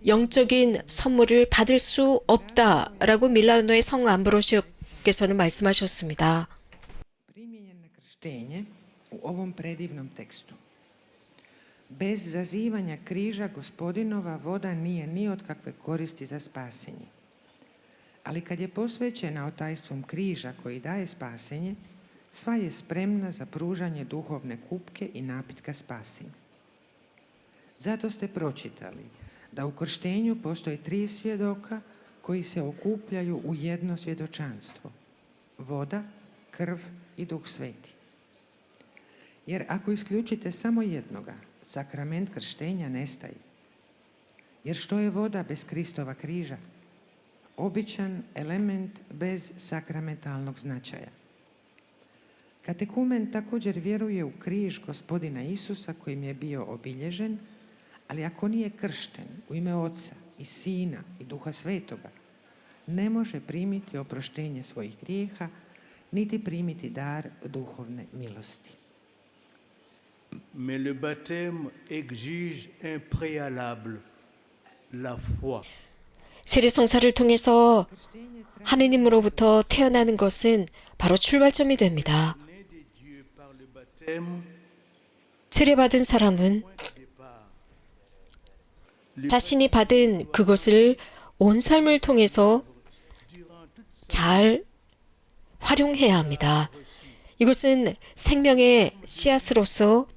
영적인 선물을 받을 수 없다라고 밀라노의 성 암브로시오께서는 말씀하셨습니다. Primijenje na krštenje u ovom predivnom tekstu. Bez zazivanja križa gospodinova voda nije ni od kakve koristi za spasenje. Ali kad je posvećena otajstvom križa koji daje spasenje, sva je spremna za pružanje duhovne kupke i napitka spasenja. Zato ste pročitali da u krštenju postoje 3 svjedoka koji se okupljaju u jedno svjedočanstvo. Voda, krv i Duh Sveti. Jer ako isključite samo jednoga, sakrament krštenja nestaje. Jer što je voda bez Kristova križa? Običan element bez sakramentalnog značaja. Katekumen također vjeruje u križ gospodina Isusa kojim je bio obilježen, ali ako nije kršten u ime Oca i Sina i Duha Svetoga, ne može primiti oproštenje svojih grijeha, niti primiti dar duhovne milosti. Mais le baptême exige un préalable, la foi. 세례성사를 통해서 하느님으로부터 태어나는 것은 바로 출발점이 됩니다. Né de Dieu par le baptême, 세례받은 사람은 자신이 받은 그것을 온 삶을 통해서 잘 활용해야 합니다. 이것은 생명의 씨앗으로서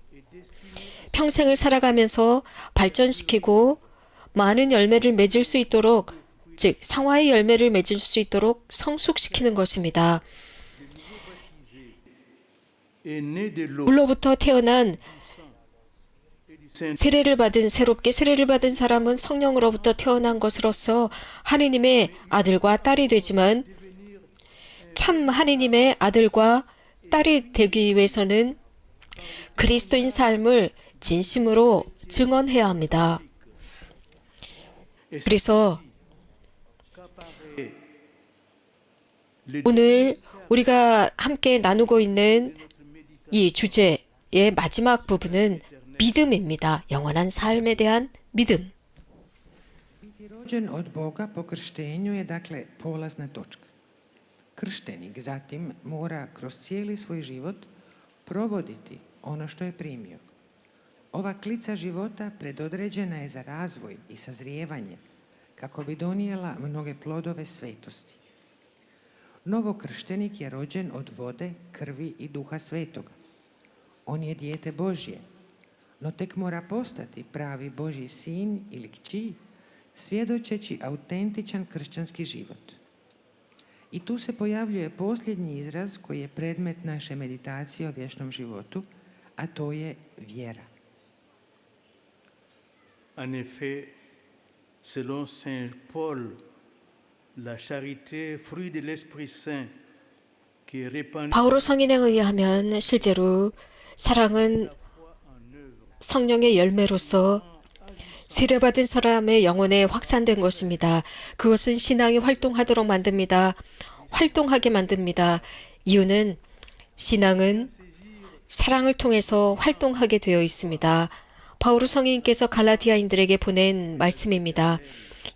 평생을 살아가면서 발전시키고 많은 열매를 맺을 수 있도록, 즉 상화의 열매를 맺을 수 있도록 성숙시키는 것입니다. est né de l'eau 물로부터 태어난 et du Saint. 새롭게 세례를 받은 사람은 성령으로부터 태어난 것으로서 하느님의 아들과 딸이 되지만 참 하느님의 아들과 딸이 되기 위해서는 그리스도인 삶을 진심으로 증언해야 합니다. 그래서 오늘 우리가 함께 나누고 있는 이 주제의 마지막 부분은 믿음입니다. 영원한 삶에 대한 믿음. Biti rođen od Boga po krštenju je dakle polazna točka. Krštenik zatim mora kroz cijeli svoj život provoditi ono što je primio. Ova klica života predodređena je za razvoj i sazrijevanje kako bi donijela mnoge plodove svetosti. Novokrštenik je rođen od vode, krvi i Duha Svetoga. On je dijete Božje, no tek mora postati pravi Božji sin ili kći, svjedočeći autentičan kršćanski život. I tu se pojavljuje posljednji izraz koji je predmet naše meditacije o vječnom životu, a to je vjera. En effet, selon Saint Paul, la charité, fruit de l'Esprit Saint, qui est répandue 바오로 성인에 의하면 실제로 사랑은 성령의 열매로서 세례받은 사람의 영혼에 확산된 것입니다. 그것은 신앙이 활동하도록 만듭니다. 활동하게 만듭니다. 이유는 신앙은 사랑을 통해서 활동하게 되어 있습니다. 바오로 성인께서 갈라디아인들에게 보낸 말씀입니다.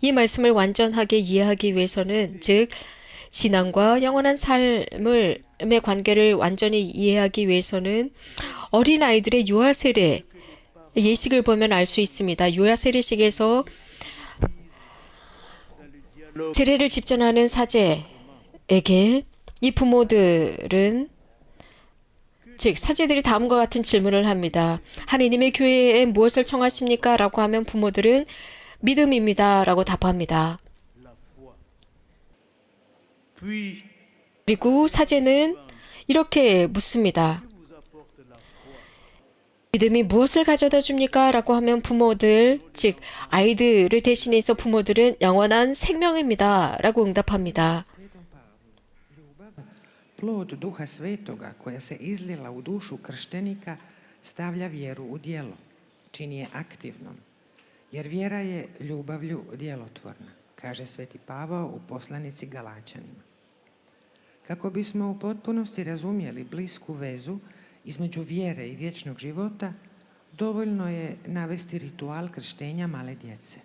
이 말씀을 완전하게 이해하기 위해서는 즉 신앙과 영원한 삶의 관계를 완전히 이해하기 위해서는 어린아이들의 유아세례 예식을 보면 알 수 있습니다. 유아세례식에서 세례를 집전하는 사제에게 이 부모들은 즉 사제들이 다음과 같은 질문을 합니다. 하느님의 교회에 무엇을 청하십니까? 라고 하면 부모들은 믿음입니다. 라고 답합니다. Puis, 그리고 사제는 이렇게 묻습니다. 믿음이 무엇을 가져다 줍니까? 라고 하면 부모들, 즉 아이들을 대신해서 부모들은 영원한 생명입니다. 라고 응답합니다. Plod Duha Svetoga koja se izlila u dušu krštenika stavlja vjeru u djelo, čini je aktivnom, jer vjera je ljubavlju djelotvorna, kaže Sveti Pavao u poslanici Galačanima. Kako bismo u potpunosti razumjeli blisku vezu između vjere i vječnog života, dovoljno je navesti ritual krštenja male djece.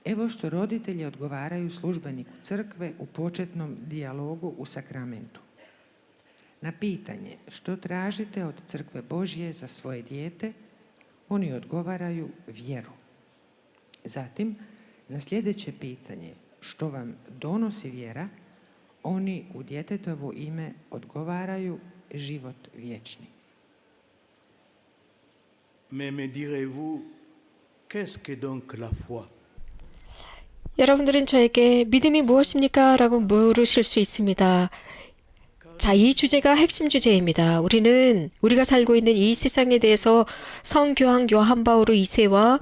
Evo što roditelji odgovaraju službeniku crkve u početnom dijalogu u sakramentu. Na pitanje što tražite od crkve Božje za svoje dijete, oni odgovaraju vjeru. Zatim, na sljedeće pitanje što vam donosi vjera, oni u djetetovo ime odgovaraju život vječni. mais me direz-vous, qu'est-ce que donc la foi? 여러분들은 저에게 믿음이 무엇입니까? 라고 물으실 수 있습니다. 자, 이 주제가 핵심 주제입니다. 우리가 살고 있는 이 세상에 대해서 성교황 요한 바오로 2세와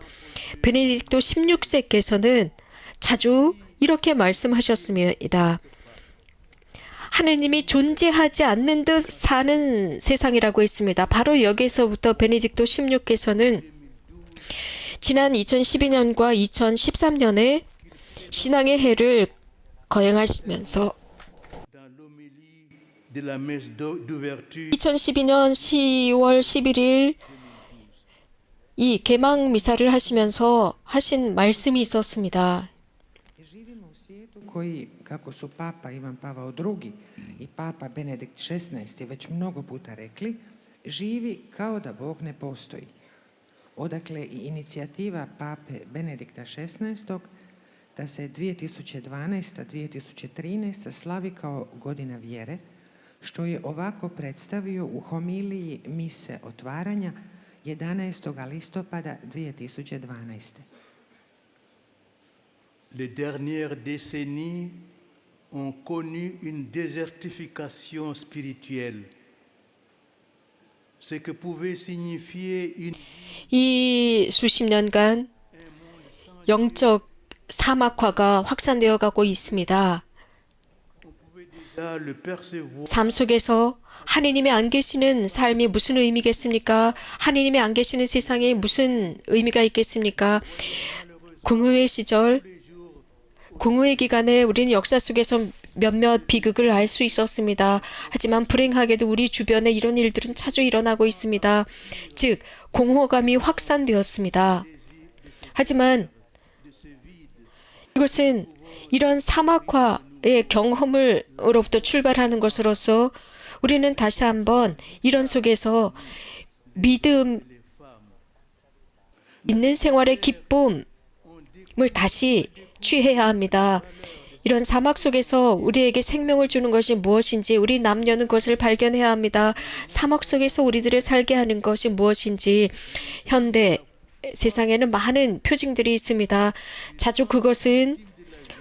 베네딕토 16세께서는 자주 이렇게 말씀하셨습니다. 하느님이 존재하지 않는 듯 사는 세상이라고 했습니다. 바로 여기서부터 베네딕토 16께서는 지난 2012년과 2013년에 신앙의 해를 거행하시면서 Dans l'homélie de la messe d'ouverture 2012년 10월 11일 이 개막 미사를 하시면서 하신 말씀이 있었습니다. Živimo u svijetu koji, kako su Papa Ivan Pavao II i Papa Benedikt XVI već mnogo puta rekli, živi kao da Bog ne postoji. Odakle i inicijativa Pape Benedikta XVI da se 2012-2013 slavi kao godina vjere, što je ovako predstavio u homiliji mise otvaranja 11. listopada 2012. Les dernières décennies ont connu une désertification spirituelle, ce que pouvait signifier une 이 수십 년간 영적 사막화가 확산되어 가고 있습니다. déjà le percevoir 삶 속에서 하느님이 안 계시는 삶이 무슨 의미겠습니까? 하느님이 안 계시는 세상에 무슨 의미가 있겠습니까? 공의회 시절, 공의회 기간에 우리는 역사 속에서 몇몇 비극을 알 수 있었습니다. 하지만 불행하게도 우리 주변에 이런 일들은 자주 일어나고 있습니다. 즉, 공허감이 확산되었습니다. 하지만 이것은 이런 사막화의 경험으로부터 출발하는 것으로서 우리는 다시 한번 이런 속에서 믿음 있는 생활의 기쁨을 다시 취해야 합니다. 이런 사막 속에서 우리에게 생명을 주는 것이 무엇인지 우리 남녀는 그것을 발견해야 합니다. 사막 속에서 우리들을 살게 하는 것이 무엇인지 현대 세상에는 많은 표징들이 있습니다. 자주 그것은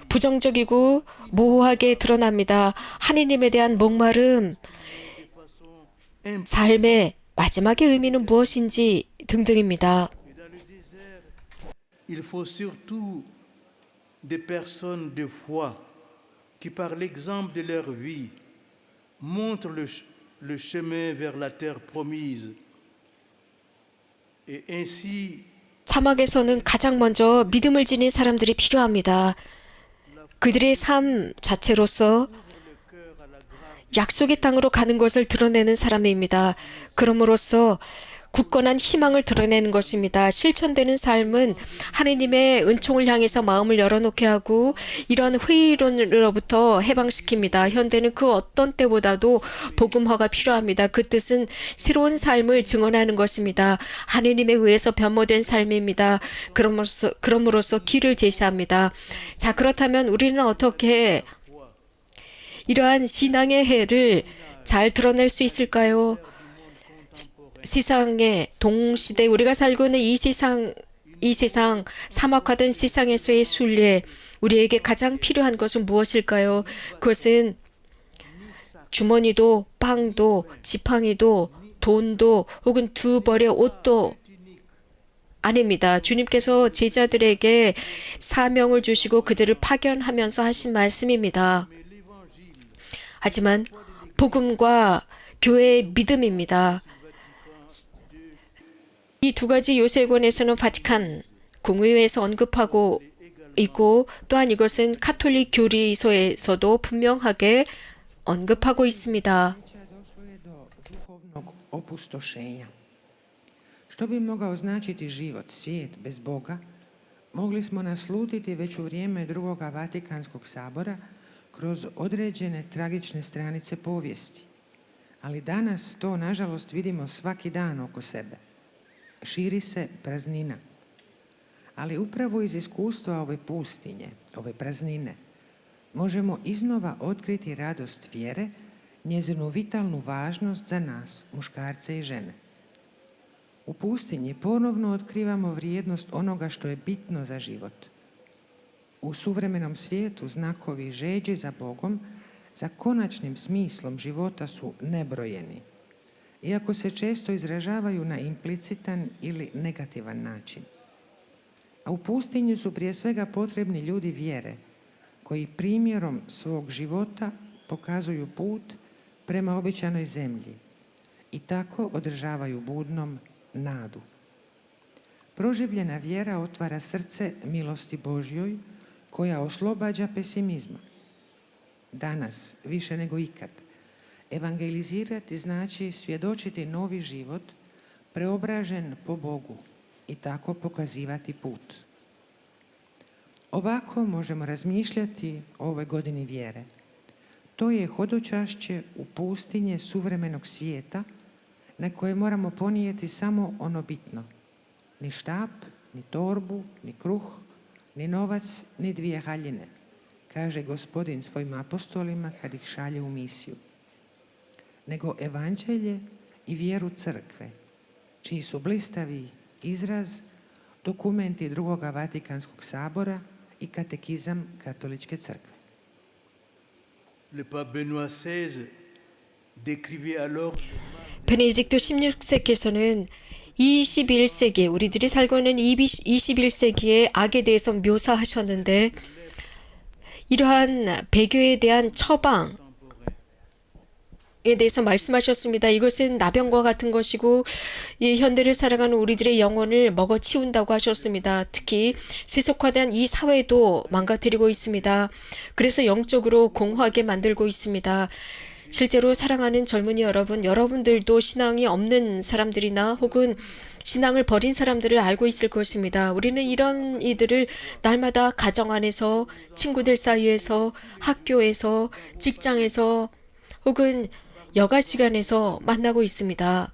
부정적이고 모호하게 드러납니다. 하느님에 대한 목마름, 삶의 마지막의 의미는 무엇인지 등등입니다. il faut surtout des personnes de foi qui, par l'exemple de leur vie, montrent le chemin vers la terre promise et ainsi 사막에서는 가장 먼저 믿음을 지닌 사람들이 필요합니다. 그들의 삶 자체로서 약속의 땅으로 가는 것을 드러내는 사람입니다. 그럼으로써 굳건한 희망을 드러내는 것입니다. 실천되는 삶은 하느님의 은총을 향해서 마음을 열어놓게 하고 이런 회의론으로부터 해방시킵니다. 현대는 그 어떤 때보다도 복음화가 필요합니다. 그 뜻은 새로운 삶을 증언하는 것입니다. 하느님에 의해서 변모된 삶입니다. 그럼으로써 길을 제시합니다. 자, 그렇다면 우리는 어떻게 이러한 신앙의 해를 잘 드러낼 수 있을까요? 세상의 동시대 우리가 살고 있는 이 세상의 이 세상 사막화된 세상에서의 순례, 우리에게 가장 필요한 것은 무엇일까요? 그것은 주머니도 빵도 지팡이도 돈도 혹은 두 벌의 옷도 아닙니다. 주님께서 제자들에게 사명을 주시고 그들을 파견하면서 하신 말씀입니다. 하지만 복음과 교회의 믿음입니다. 이 두 가지 요새권에서는 바티칸 공의회에서 언급하고 있고 또한 이것은 카톨릭 교리서에서도 분명하게 언급하고 있습니다. Došlo je do duhovnog opustošenja. Što bi mogao značiti život, svijet bez Boga, mogli smo naslutiti već u vrijeme drugoga Vatikanskog sabora kroz određene tragične stranice povijesti. Ali danas to, nažalost, vidimo svaki dan oko sebe. Širi se praznina. Ali upravo iz iskustva ove pustinje, ove praznine, možemo iznova otkriti radost vjere, njezinu vitalnu važnost za nas, muškarce i žene. U pustinji ponovno otkrivamo vrijednost onoga što je bitno za život. U suvremenom svijetu znakovi žeđe za Bogom, za konačnim smislom života su nebrojeni, iako se često izražavaju na implicitan ili negativan način. A u pustinji su prije svega potrebni ljudi vjere, koji primjerom svog života pokazuju put prema obećanoj zemlji i tako održavaju budnom nadu. Proživljena vjera otvara srce milosti Božjoj koja oslobađa pesimizma. Danas, više nego ikad, evangelizirati znači svjedočiti novi život preobražen po Bogu i tako pokazivati put. Ovako možemo razmišljati o ovoj godini vjere. To je hodočašće u pustinje suvremenog svijeta na koje moramo ponijeti samo ono bitno. Ni štap, ni torbu, ni kruh, ni novac, ni dvije haljine, kaže Gospodin svojim apostolima kad ih šalje u misiju. Nego evanđelje i vjeru crkve, čiji su blistavi izraz dokumenti drugoga Vatikanskog sabora i katekizam Katoličke crkve. Le pape Benoît XVI décrivait alors 베네딕토 16세께서는 21세기, 우리들이 살고 있는 21세기의 악에 대해서 묘사하셨는데 이러한 배교에 대한 처방에 대해서 말씀하셨습니다. 이것은 나병과 같은 것이고 이 현대를 살아가는 우리들의 영혼을 먹어치운다고 하셨습니다. 특히 세속화된 이 사회도 망가뜨리고 있습니다. 그래서 영적으로 공허하게 만들고 있습니다. 실제로 사랑하는 젊은이 여러분, 여러분들도 신앙이 없는 사람들이나 혹은 신앙을 버린 사람들을 알고 있을 것입니다. 우리는 이런 이들을 날마다 가정 안에서, 친구들 사이에서, 학교에서, 직장에서 혹은 여가 시간에서 만나고 있습니다.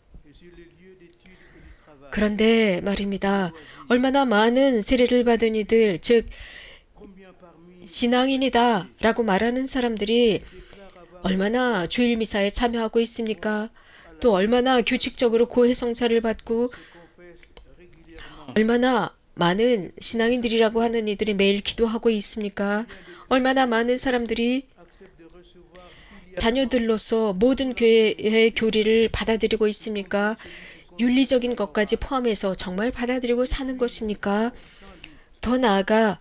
그런데 말입니다. 얼마나 많은 세례를 받은 이들, 즉 신앙인이다 라고 말하는 사람들이 얼마나 주일 미사에 참여하고 있습니까? 또 얼마나 규칙적으로 고해성사를 받고 얼마나 많은 신앙인들이라고 하는 이들이 매일 기도하고 있습니까? 얼마나 많은 사람들이 자녀들로서 모든 교회의 교리를 받아들이고 있습니까? 윤리적인 것까지 포함해서 정말 받아들이고 사는 것입니까? 더 나아가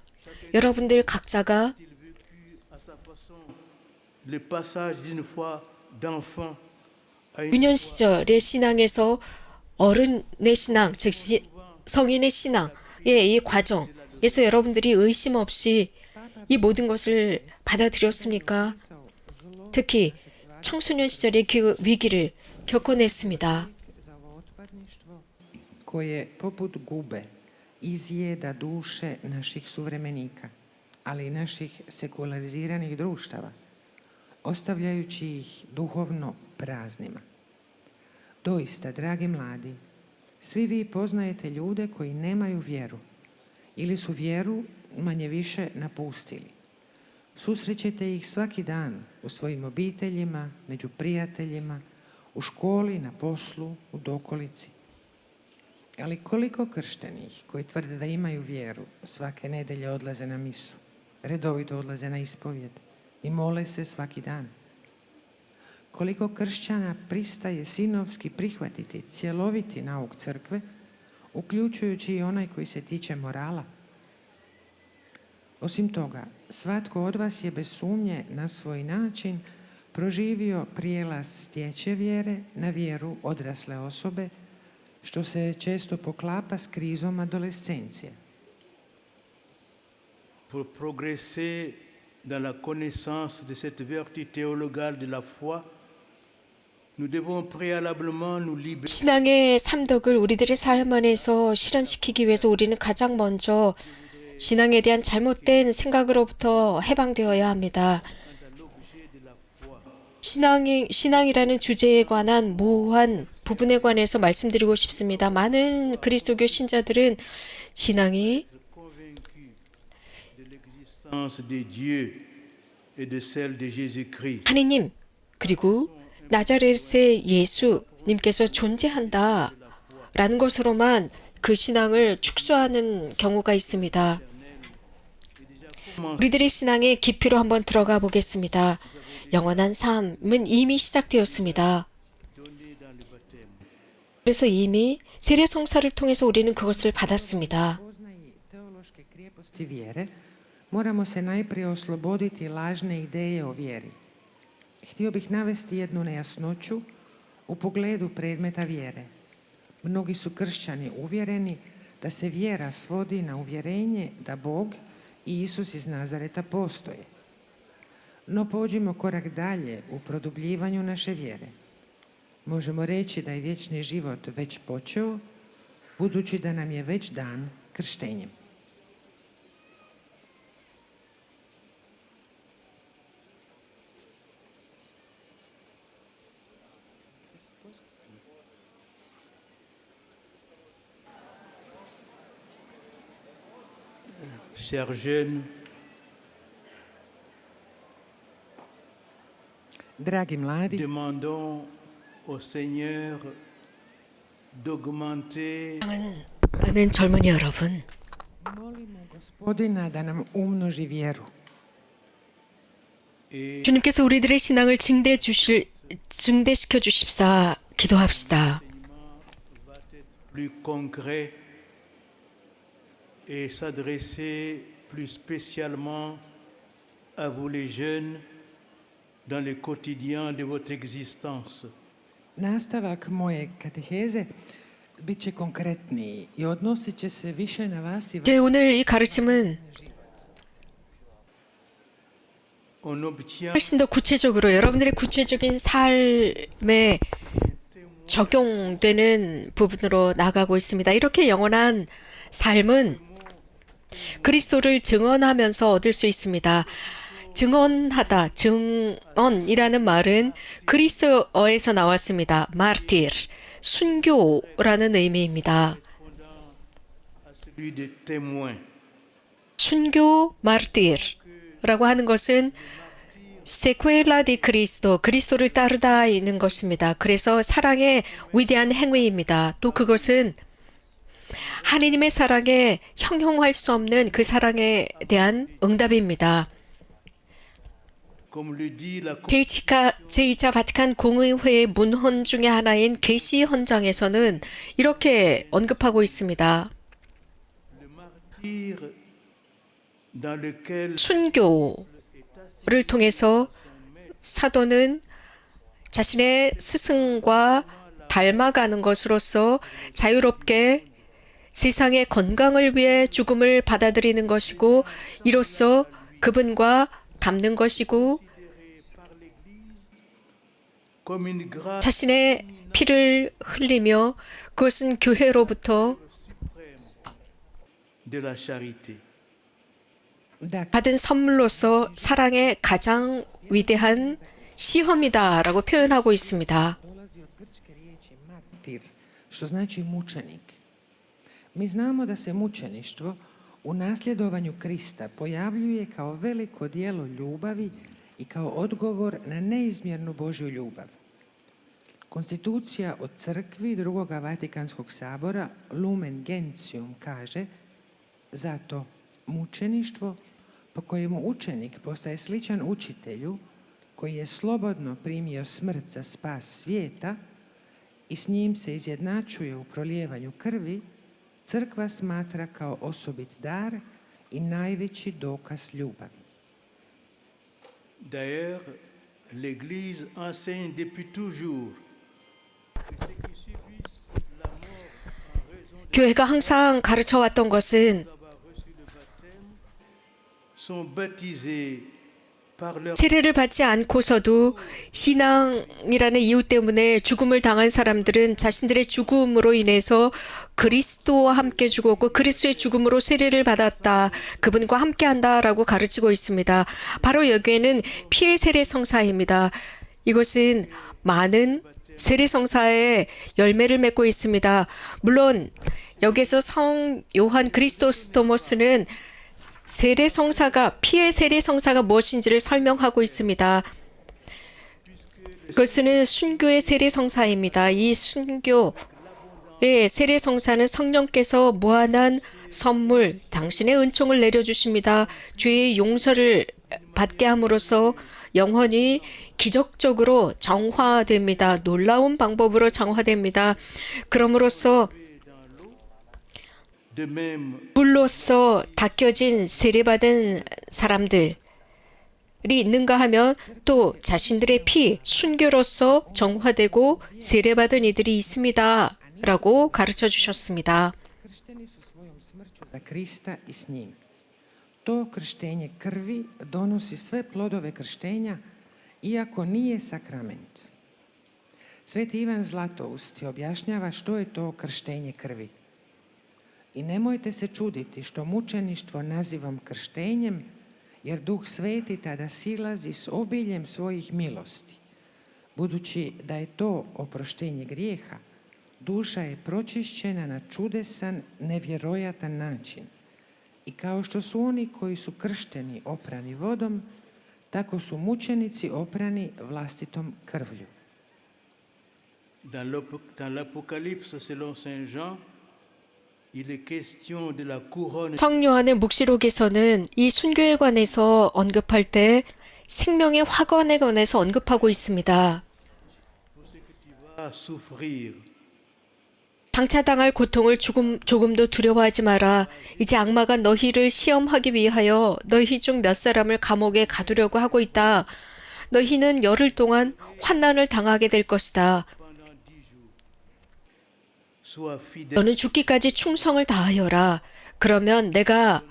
여러분들 각자가 le passage d'une foi d'enfant à une 유년 시절의 신앙에서 어른의 신앙, 즉 성인의 신앙의 이 과정에서 여러분들이 의심 없이 이 모든 것을 받아들였습니까? 특히 청소년 시절의 그 위기를 겪어냈습니다. koje poput gube izjeda duše naših suvremenika, ali i naših sekulariziranih društava, ostavljajući ih duhovno praznima. Doista, dragi mladi, svi vi poznajete ljude koji nemaju vjeru ili su vjeru manje više napustili. Susrećete ih svaki dan u svojim obiteljima, među prijateljima, u školi, na poslu, u dokolici. Ali koliko krštenih koji tvrde da imaju vjeru svake nedelje odlaze na misu, redovito odlaze na ispovjed i mole se svaki dan? Koliko kršćana pristaje sinovski prihvatiti cjeloviti nauk crkve, uključujući i onaj koji se tiče morala? Osim toga, svatko od vas je bez sumnje na svoj način proživio prijelaz stječe vjere na vjeru odrasle osobe, što se često poklapa s krizom adolescencije. Pour progresser dans la connaissance de cette vertu théologale de la foi, nous devons préalablement nous libérer 신앙의 삼덕을 우리들의 삶 안에서 실현시키기 위해서 우리는 가장 먼저 신앙에 대한 잘못된 생각으로부터 해방되어야 합니다. 신앙이라는 주제에 관한 모호한 부분에 관해서 말씀드리고 싶습니다. 많은 그리스도교 신자들은 신앙이 de l'existence de Dieu et de celle de Jésus-Christ. 하느님 그리고 나자렛의 예수님께서 존재한다 라는 것으로만 그 신앙을 축소하는 경우가 있습니다. 우리들의 신앙의 깊이로 한번 들어가 보겠습니다. 영원한 삶은 이미 시작되었습니다. 그래서 이미 세례 성사를 통해서 우리는 그것을 받았습니다. Poznaji teološke krijeposti vjere, moramo se najprije osloboditi lažne ideje o vjeri. Htio bih navesti jednu nejasnoću u pogledu predmeta vjere. Mnogi su kršćani uvjereni da se vjera svodi na uvjerenje da Bog i Isus iz Nazareta postoje. No pođimo korak dalje u produbljivanju naše vjere. Možemo reći da je vječni život već počeo, budući da nam je već dan krštenjem. Chers jeunes, Dragi mladi, demandons au Seigneur d'augmenter 많은 젊은이 여러분, molimo Gospodina da nam umnoži vjeru. et 주님께서 우리들의 신앙을 증대시켜 주십사 기도합시다. va être plus concret et s'adresser plus spécialement à vous les jeunes dans le quotidien de votre existence. Nastavak moje kateheze bit će konkretniji i odnosit će se više na vas i 제 오늘 이 가르침은 On obtient 훨씬 더 구체적으로 여러분들의 구체적인 삶에 적용되는 부분으로 나가고 있습니다. 이렇게 영원한 삶은 그리스도를 증언하면서 얻을 수 있습니다. 증언하다, 증언이라는 말은 그리스어에서 나왔습니다. 마르티르, 순교라는 의미입니다. à celui de témoin. 순교 마르티르라고 하는 것은 세쿠엘라 디 그리스도, 그리스도를 따르다 있는 것입니다. 그래서 사랑의 위대한 행위입니다. 또 그것은 하느님의 사랑에 형용할 수 없는 그 사랑에 대한 응답입니다. Comme le dit la 제2차 바티칸 공의회의 문헌 중에 하나인 계시 헌장에서는 이렇게 언급하고 있습니다. martyr dans lequel 순교를 통해서 사도는 자신의 스승과 닮아가는 것으로서 자유롭게 세상의 건강을 위해 죽음을 받아들이는 것이고 이로써 그분과 닮는 것이고 comme une grâce 자신의 피를 흘리며 그것은 교회로부터 de la charité. Dakle, 받은 선물로서 사랑의 가장 위대한 시험이다라고 표현하고 있습니다. dolazi od grčke riječi martir, što znači mučenik. Mi znamo da se mučeništvo u nasljedovanju Krista pojavljuje kao veliko djelo ljubavi i kao odgovor na neizmjernu Božju ljubav. Konstitucija od crkvi drugoga Vatikanskog sabora Lumen Gentium kaže zato mučeništvo po kojemu učenik postaje sličan učitelju koji je slobodno primio smrt za spas svijeta i s njim se izjednačuje u prolijevanju krvi, crkva smatra kao osobit dar i najveći dokaz ljubavi. D'ailleurs, l'Église enseigne depuis toujours que ceux qui subissent la mort en raison 교회가 항상 가르쳐 왔던 것은 d'avoir reçu le baptême sont baptisés par leur 세례를 받지 않고서도 신앙이라는 이유 때문에 죽음을 당한 사람들은 자신들의 죽음으로 인해서 그리스도와 함께 죽었고 그리스도의 죽음으로 세례를 받았다. 그분과 함께한다라고 가르치고 있습니다. 바로 여기에는 피의 세례 성사입니다. 이것은 많은 세례 성사의 열매를 맺고 있습니다. 물론 여기서 성 요한 크리스토스토모스는 세례 성사가 피의 세례 성사가 무엇인지를 설명하고 있습니다. 그것은 순교의 세례 성사입니다. 이 순교의 세례 성사는 성령께서 무한한 선물, 당신의 은총을 내려주십니다. 죄의 용서를 받게 함으로써 영혼이 기적적으로 정화됩니다. 놀라운 방법으로 정화됩니다. 그럼으로써 de même 물로써 닦여진 세례받은 사람들이 있는가 하면 또 자신들의 피, 순교로서 정화되고 세례받은 이들이 있습니다. 라고 가르쳐 주셨습니다. Kršteni su svojom smrću za Krista i s njim. To krštenje krvi donosi sve plodove krštenja, iako nije sakrament. Sveti Ivan Zlatoust objašnjava što je to krštenje krvi. I nemojte se čuditi što mučeništvo nazivam krštenjem, jer Duh Sveti tada silazi s obiljem svojih milosti. Budući da je to oproštenje grijeha, duša je pročišćena na čudesan, nevjerojatan način. I kao što su oni koji su kršteni oprani vodom, tako su mučenici oprani vlastitom krvlju. dans l'Apocalypse selon Saint Jean, il est question de la couronne 성요한의 묵시록에서는 이 순교에 관해서 언급할 때 생명의 화관에 관해서 언급하고 있습니다. à souffrir. 장차당할 고통을 조금도 두려워하지 마라. 이제 악마가 너희를 시험하기 위하여 너희 중 몇 사람을 감옥에 가두려고 하고 있다. 너희는 열흘 동안 환난을 당하게 될 것이다. Sois fidèle 너는 죽기까지 충성을 다하여라. 그러면 내가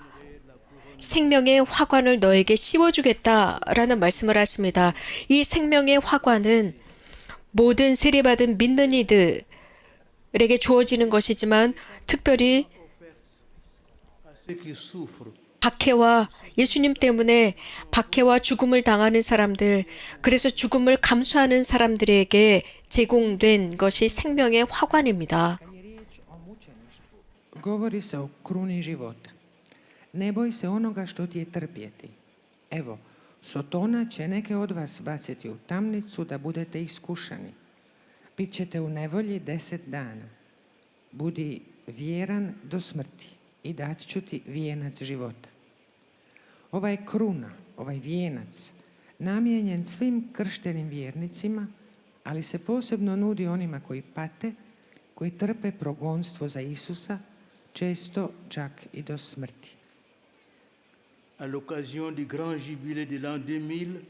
생명의 화관을 너에게 씌워주겠다라는 말씀을 하십니다. 이 생명의 화관은 모든 세례받은 믿는 이들에게 주어지는 것이지만 특별히 à ceux qui souffrent. 박해와 예수님 때문에 박해와 죽음을 당하는 사람들, 그래서 죽음을 감수하는 사람들에게 제공된 것이 생명의 화관입니다. Govori se o kruni života. Ne boj se onoga što ti je trpjeti. Evo, Sotona će neke od vas baciti u tamnicu da budete iskušani. Bićete u nevolji 10 dana. Budi vjeran do smrti i dat ću ti vijenac života. Ovaj kruna, ovaj vijenac, namijenjen svim krštenim vjernicima, ali se posebno nudi onima koji pate, koji trpe progonstvo za Isusa, često čak i do smrti. À l'occasion du grand jubilé de l'an 2000,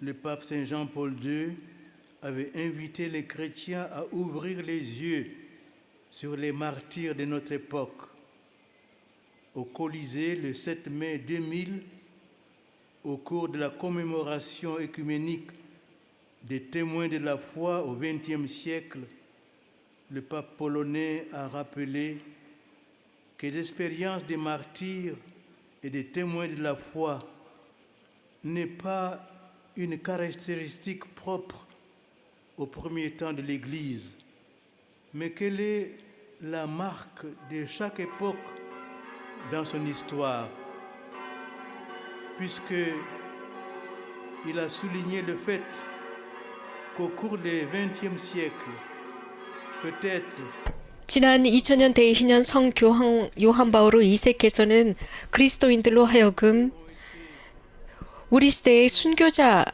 le pape Saint Jean-Paul II avait invité les chrétiens à ouvrir les yeux sur les martyrs de notre époque. Au Colisée, le 7 mai 2000, au cours de la commémoration œcuménique des témoins de la foi au XXe siècle, le pape polonais a rappelé que l'expérience des martyrs et des témoins de la foi n'est pas une caractéristique propre au premier temps de l'Église, mais qu'elle est la marque de chaque époque dans son histoire, puisqu'il a souligné le fait qu'au cours du XXe siècle, peut-être 지난 2000년 대희년 성교황 요한 바오로 2세께서는 그리스도인들로 하여금 우리 시대의 순교자들에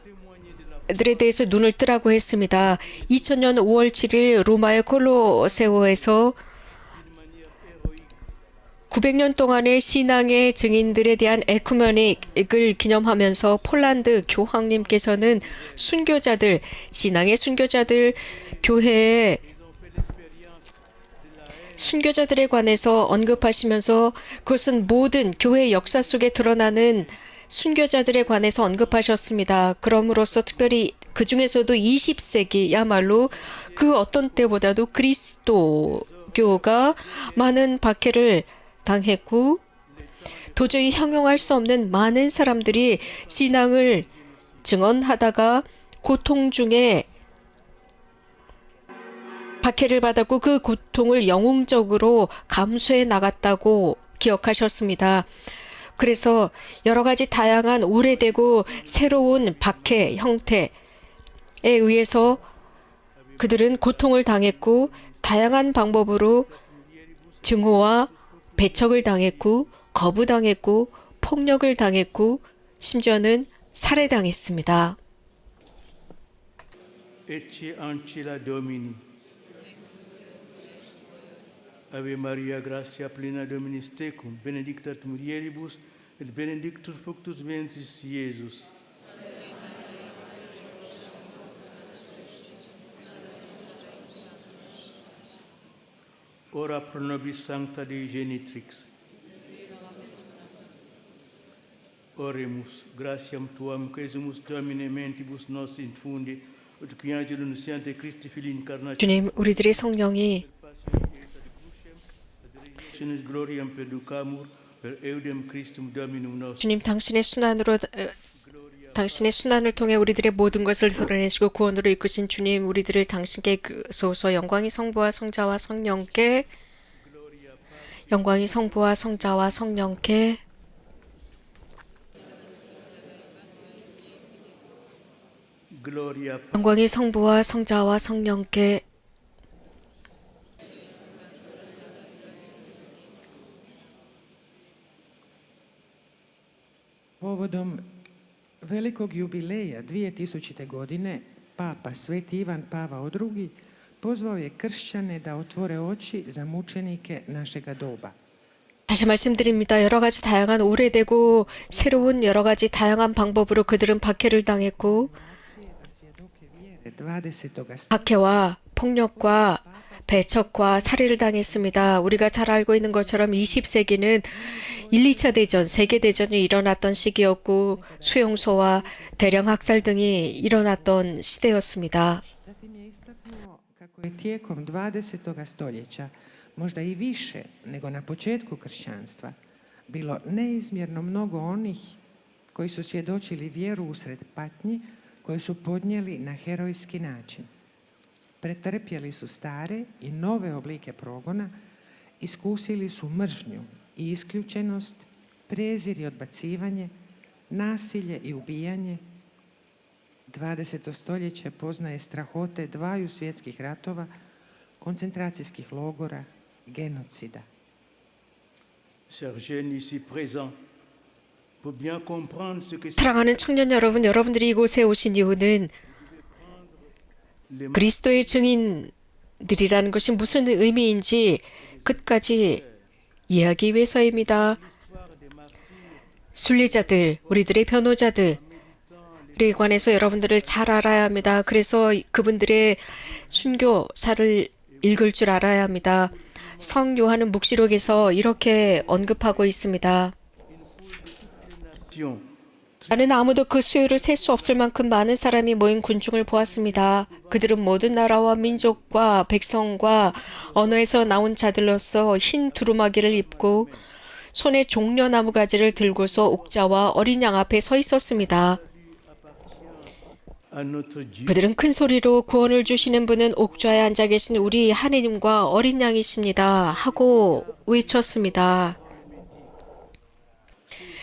대해서 눈을 뜨라고 했습니다. 2000년 5월 7일 로마의 콜로세오에서 900년 동안의 신앙의 증인들에 대한 에쿠메닉을 기념하면서 폴란드 교황님께서는 순교자들, 신앙의 순교자들, 교회의 순교자들에 관해서 언급하시면서 그것은 모든 교회 역사 속에 드러나는 순교자들에 관해서 언급하셨습니다. 그럼으로써 특별히 그 중에서도 20세기야말로 그 어떤 때보다도 그리스도교가 많은 박해를 당했고 도저히 형용할 수 없는 많은 사람들이 신앙을 증언하다가 고통 중에 박해를 받았고 그 고통을 영웅적으로 감수해 나갔다고 기억하셨습니다. 그래서 여러 가지 다양한 오래되고 새로운 박해 형태에 의해서 그들은 고통을 당했고 다양한 방법으로 증오와 배척을 당했고 거부당했고 폭력을 당했고 심지어는 살해당했습니다. Ecce ancilla Domini. Ave Maria, gratia plena Dominus tecum, benedicta tu mulieribus, et benedictus fructus ventris Iesus. Ora pro nobis sancta Dei genitrix. Oremus, gratiam tuam, quesumus Domine mentibus nos infundi, ut qui angelum nunciante Christi Filii incarnati. 주님, 우리들의 성령이 Gloriam perducamur per eudem Christum Dominum nostrum. 주님 당신의 순환을 통해 우리들의 모든 것을 드러내시고 구원으로 이끄신 주님, 우리들을 당신께 소서. 영광이 성부와 성자와 성령께, 영광이 성부와 성자와 성령께. Gloria 영광이 성부와 성자와 성령께. Povodom velikog jubileja 2000. godine Papa Sveti Ivan Pavao II pozvao je kršćane da otvore oči za mučenike našega doba. 다시 말씀드립니다. 여러 가지 다양한 오래되고 새로운 여러 가지 다양한 방법으로 그들은 박해를 당했고 박해와 폭력과 배척과 살해를 당했습니다. 우리가 잘 알고 있는 것처럼 20세기는 1, 2차 대전, 세계대전이 일어났던 시기였고 수용소와 대량 학살 등이 일어났던 시대였습니다. Zatim je istaknuo kako je tijekom 20. stoljeća, možda i više nego na početku kršćanstva, bilo neizmjerno mnogo onih koji su svjedočili vjeru usred patnji koje su podnijeli na herojski način. Pretrpjeli su stare i nove oblike progona, iskusili su mržnju i isključenost, prezir i odbacivanje, nasilje i ubijanje. 20. stoljeće poznaje strahote dvaju svjetskih ratova, koncentracijskih logora, genocida. Sergène ici présent pour bien comprendre ce que 사랑하는 청년 여러분, 여러분들이 이곳에 오신 이유는 그리스도의 증인들이라는 것이 무슨 의미인지 끝까지 이해하기 위해서입니다. 순례자들, 우리들의 변호자들에 관해서 여러분들을 잘 알아야 합니다. 그래서 그분들의 순교사를 읽을 줄 알아야 합니다. 성 요한은 묵시록에서 이렇게 언급하고 있습니다. 나는 아무도 그 수요를 셀 수 없을 만큼 많은 사람이 모인 군중을 보았습니다. 그들은 모든 나라와 민족과 백성과 언어에서 나온 자들로서 흰 두루마기를 입고 손에 종려나무 가지를 들고서 옥자와 어린 양 앞에 서 있었습니다. 그들은 큰 소리로 구원을 주시는 분은 옥좌에 앉아 계신 우리 하느님과 어린 양이십니다 하고 외쳤습니다.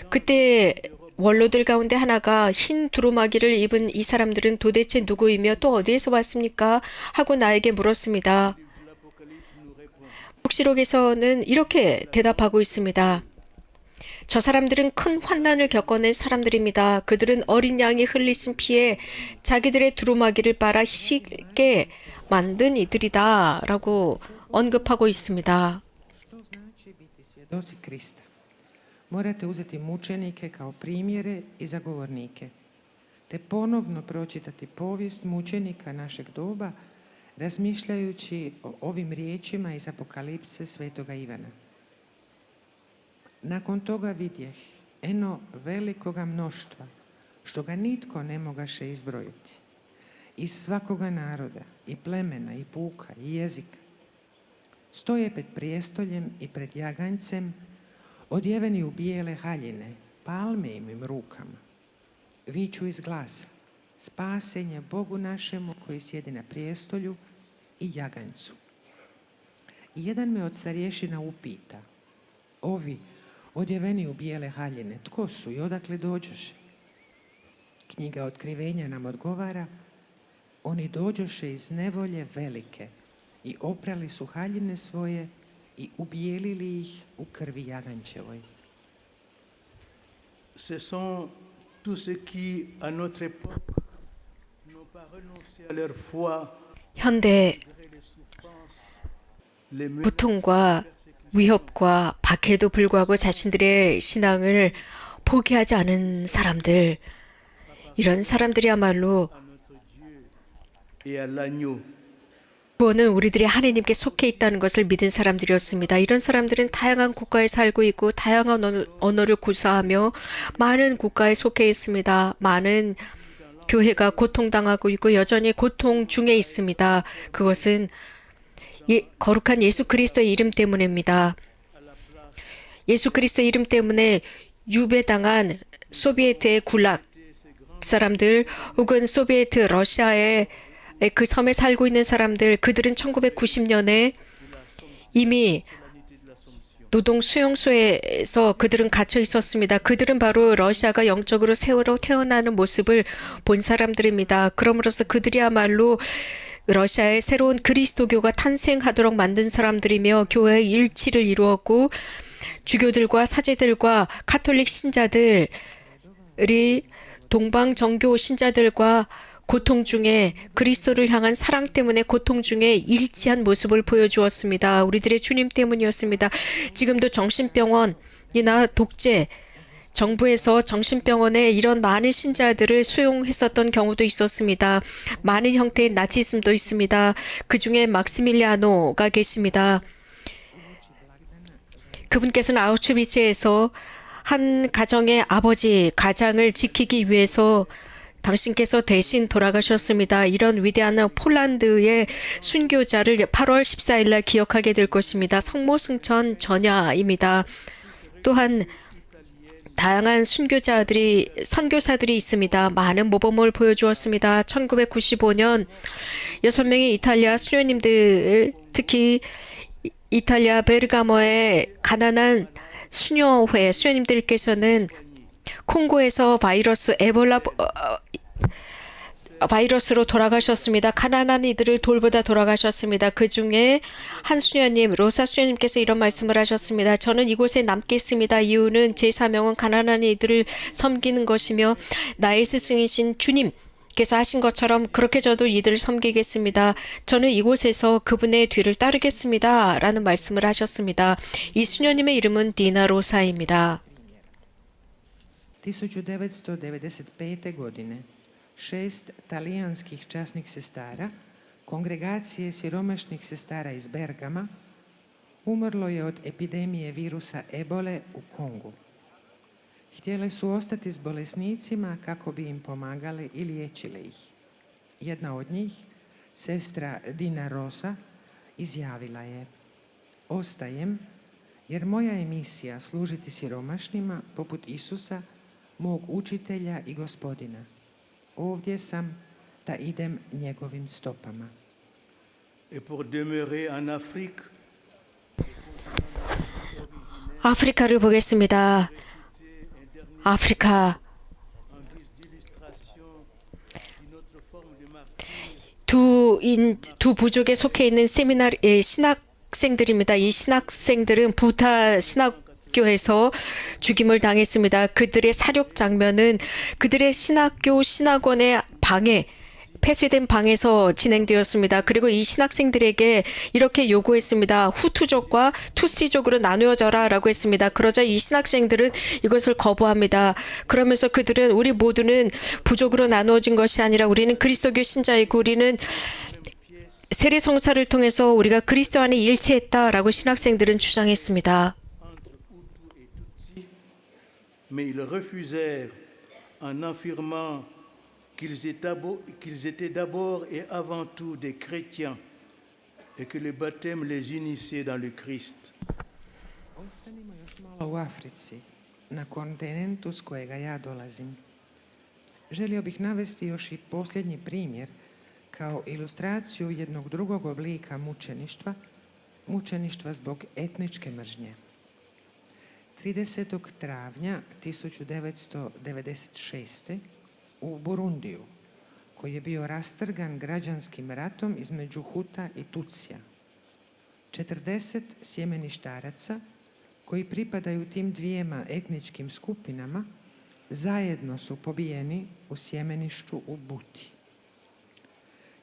그때 원로들 가운데 하나가 흰 두루마기를 입은 이 사람들은 도대체 누구이며 또 어디에서 왔습니까? 하고 나에게 물었습니다.黙示録에서는 이렇게 대답하고 있습니다. 저 사람들은 큰 환난을 겪어낸 사람들입니다. 그들은 어린 양이 흘리신 피에 자기들의 두루마기를 빨아 씻게 만든 이들이다 라고 언급하고 있습니다. Što znači biti svjedoci Krista? Morate uzeti mučenike kao primjere i zagovornike, te ponovno pročitati povijest mučenika našeg doba, razmišljajući o ovim riječima iz Apokalipse svetoga Ivana. Nakon toga vidjeh eno velikoga mnoštva, što ga nitko ne mogaše izbrojiti, iz svakoga naroda, i plemena, i puka, i jezika. Stoje pred prijestoljem i pred jaganjcem, odjeveni u bijele haljine, palme im rukama. Viču iz glasa, spasenje Bogu našemu koji sjedi na prijestolju i jaganjcu. I jedan me od starješina upita, ovi odjeveni u bijele haljine, tko su i odakle dođoše? Knjiga Otkrivenja nam odgovara, oni dođoše iz nevolje velike i oprali su haljine svoje i ubijelili ih u krvi jaganjčevoj. Ce sont tous ceux qui, à notre époque, n'ont pas renoncé à leur foi, 현대 les souffrances, les menaces, 고통과 위협과 박해에도 불구하고 자신들의 신앙을 포기하지 않은 사람들, 이런 사람들이야말로 et à l'agneau. 구원은 우리들이 하나님께 속해 있다는 것을 믿은 사람들이었습니다. 이런 사람들은 다양한 국가에 살고 있고 다양한 언어를 구사하며 많은 국가에 속해 있습니다. 많은 교회가 고통당하고 있고 여전히 고통 중에 있습니다. 그것은 거룩한 예수 그리스도의 이름 때문입니다. 예수 그리스도의 이름 때문에 유배당한 소비에트의 굴락 사람들 혹은 소비에트 러시아의 그 섬에 살고 있는 사람들, 그들은 1990년에 이미 노동 수용소에서 그들은 갇혀 있었습니다. 그들은 바로 러시아가 영적으로 새로 태어나는 모습을 본 사람들입니다. 그러므로서 그들이야말로 러시아의 새로운 그리스도교가 탄생하도록 만든 사람들이며 교회의 일치를 이루었고 주교들과 사제들과 카톨릭 신자들이 동방 정교 신자들과 고통 중에 그리스도를 향한 사랑 때문에 고통 중에 일치한 모습을 보여주었습니다. 우리들의 주님 때문이었습니다. 지금도 정신병원이나 독재, 정부에서 정신병원에 이런 많은 신자들을 수용했었던 경우도 있었습니다. 많은 형태의 나치즘도 있습니다. 그 중에 막시밀리아노가 계십니다. 그분께서는 아우슈비츠에서 한 가정의 아버지, 가장을 지키기 위해서 당신께서 대신 돌아가셨습니다. 이런 위대한 폴란드의 순교자를 8월 14일 날 기억하게 될 것입니다. 성모승천 전야입니다. 또한 다양한 선교사들이 있습니다. 많은 모범을 보여주었습니다. 1995년 6명의 이탈리아 수녀님들, 특히 이탈리아 베르가모의 가난한 수녀회 수녀님들께서는 콩고에서 에볼라 바이러스로 돌아가셨습니다. 가난한 이들을 돌보다 돌아가셨습니다. 그 중에 한 수녀님, 로사 수녀님께서 이런 말씀을 하셨습니다. 저는 이곳에 남겠습니다. 이유는 제 사명은 가난한 이들을 섬기는 것이며 나의 스승이신 주님께서 하신 것처럼 그렇게 저도 이들을 섬기겠습니다. 저는 이곳에서 그분의 뒤를 따르겠습니다. 라는 말씀을 하셨습니다. 이 수녀님의 이름은 디나 로사입니다. 1995. godine 6 talijanskih časnih sestara kongregacije siromašnih sestara iz Bergama umrlo je od epidemije virusa ebole u Kongu. Htjele su ostati s bolesnicima kako bi im pomagale i liječile ih. Jedna od njih, sestra Dina Rosa, izjavila je: ostajem jer moja je misija služiti siromašnima poput Isusa, mog učitelja i gospodina. Ovdje sam da idem njegovim stopama. Et pour demeurer en Afrique, 아프리카를 보겠습니다. 아프리카 두 부족에 속해 있는 신학생들입니다. 이 신학생들은 부타 신학교에서 죽임을 당했습니다. 그들의 사륙 장면은 그들의 신학교 신학원의 방에 폐쇄된 방에서 진행되었습니다. 그리고 이 신학생들에게 이렇게 요구했습니다. 후투족과 투시족으로 나누어져라 라고 했습니다. 그러자 이 신학생들은 이것을 거부합니다. 그러면서 그들은 우리 모두는 부족으로 나누어진 것이 아니라 우리는 그리스도교 신자이고 우리는 세례 성사를 통해서 우리가 그리스도 안에 일체했다라고 신학생들은 주장했습니다. Mais ils refusèrent en affirmant qu'ils étaient d'abord et avant tout des chrétiens et que le baptême les unissait dans le Christ. Ostanimo još malo u Africi, na kontinentu s kojega ja dolazim. Želio bih navesti još i posljednji primjer kao ilustraciju jednog drugog oblika mučeništva zbog etničke mržnje. 30. travnja 1996. u Burundiju, koji je bio rastrgan građanskim ratom između Huta i Tutsija. 40 sjemeništaraca koji pripadaju tim dvijema etničkim skupinama zajedno su pobijeni u sjemeništu u Buti.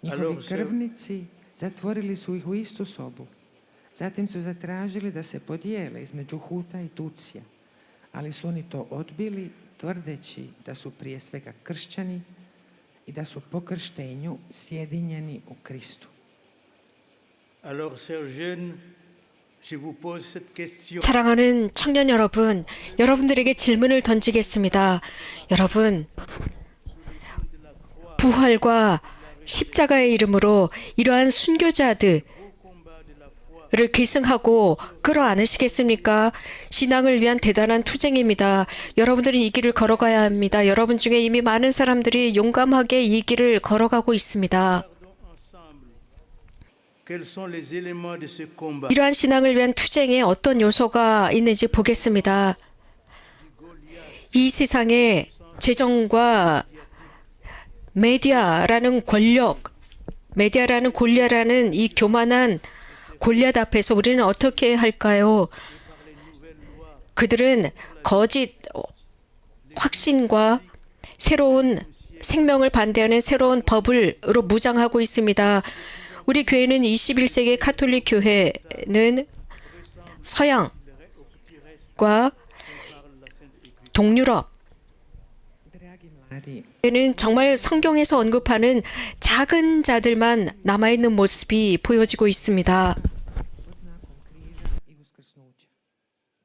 Njihovi krvnici zatvorili su ih u istu sobu. Zatim su zatražili da se podijele između Huta i Tutsija, ali su oni to odbili tvrdeći da su prije svega kršćani i da su po krštenju sjedinjeni u Kristu. Alors, chers jeunes, je vous pose cette question. 사랑하는 청년 여러분, 여러분들에게 질문을 던지겠습니다. 여러분, 부활과 십자가의 이름으로 이러한 순교자들을 계승하고 끌어안으시겠습니까? 신앙을 위한 대단한 투쟁입니다. 여러분들은 이 길을 걸어가야 합니다. 여러분 중에 이미 많은 사람들이 용감하게 이 길을 걸어가고 있습니다. Quels sont les éléments de ce combat? 이러한 신앙을 위한 투쟁에 어떤 요소가 있는지 보겠습니다. 이 세상에 재정과 메디아라는 권력, 메디아라는 골리앗라는 이 교만한 골리앗 앞에서 우리는 어떻게 할까요? 그들은 거짓 확신과 새로운 생명을 반대하는 새로운 법으로 무장하고 있습니다. 우리 교회는 21세기 카톨릭 교회는 서양과 동유럽 는 정말 성경에서 언급하는 작은 자들만 남아있는 모습이 보여지고 있습니다.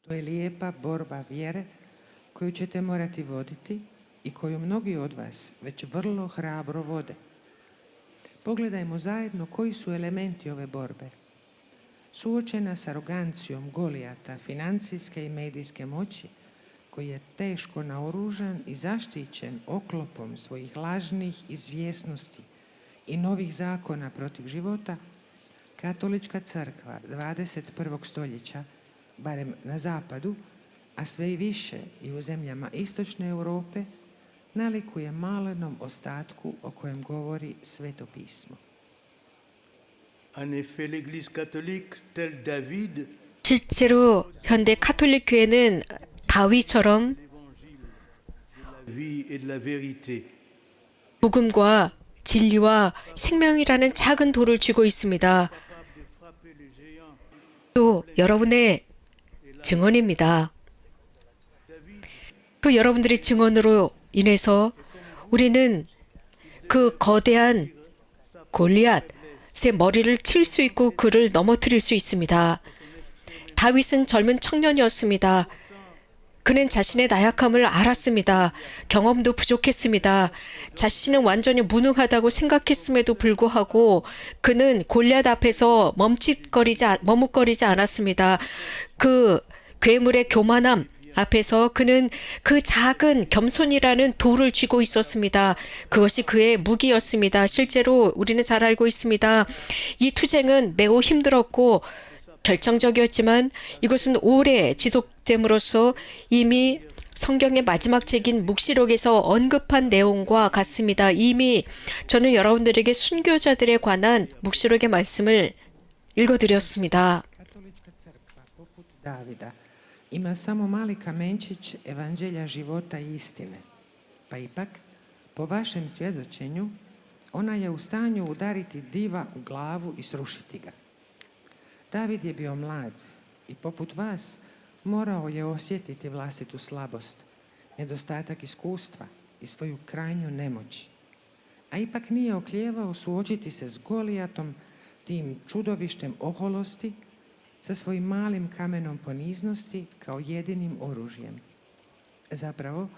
To je lijepa borba vjere koju ćete morati voditi i koju mnogi od vas već vrlo hrabro vode. Pogledajmo zajedno koji su elementi ove borbe. Suočena s arogancijom Golijata, financijske i medijske moći, koji je teško naoružan i zaštićen oklopom svojih lažnih izvjesnosti i novih zakona protiv života, Katolička crkva 21. stoljeća, barem na zapadu, a sve i više i u zemljama istočne Europe, nalikuje malenom ostatku o kojem govori Sveto pismo. En effet, l'Église catholique, tel David, 실제로 현대 카톨릭 교회는 다윗처럼 vie et de la vérité. 복음과 진리와 생명이라는 작은 돌을 쥐고 있습니다. 또 여러분의 증언입니다. 그 여러분들의 증언으로 인해서 우리는 그 거대한 골리앗의 머리를 칠 수 있고 그를 넘어뜨릴 수 있습니다. 다윗은 젊은 청년이었습니다. 그는 자신의 나약함을 알았습니다. 경험도 부족했습니다. 자신은 완전히 무능하다고 생각했음에도 불구하고 그는 골리앗 앞에서 머뭇거리지 않았습니다. 그 괴물의 교만함 앞에서 그는 그 작은 겸손이라는 돌을 쥐고 있었습니다. 그것이 그의 무기였습니다. 실제로 우리는 잘 알고 있습니다. 이 투쟁은 매우 힘들었고 결정적이었지만 이것은 오래 지속됨으로써 이미 성경의 마지막 책인 묵시록에서 언급한 내용과 같습니다. 이미 저는 여러분들에게 순교자들에 관한 묵시록의 말씀을 읽어드렸습니다. Katolička crkva, poput Davida, ima samo mali kamenčić evanđelja života i istine. Pa ipak, po vašem svjedočenju, ona je u stanju udariti diva u glavu i srušiti ga. David je bio mlad i poput vas morao je osjetiti vlastitu slabost, nedostatak iskustva i svoju krajnju nemoć. A ipak nije oklijevao suočiti se s Golijatom, tim čudovištem oholosti, sa svojim malim kamenom poniznosti kao jedinim oružjem. Zapravo,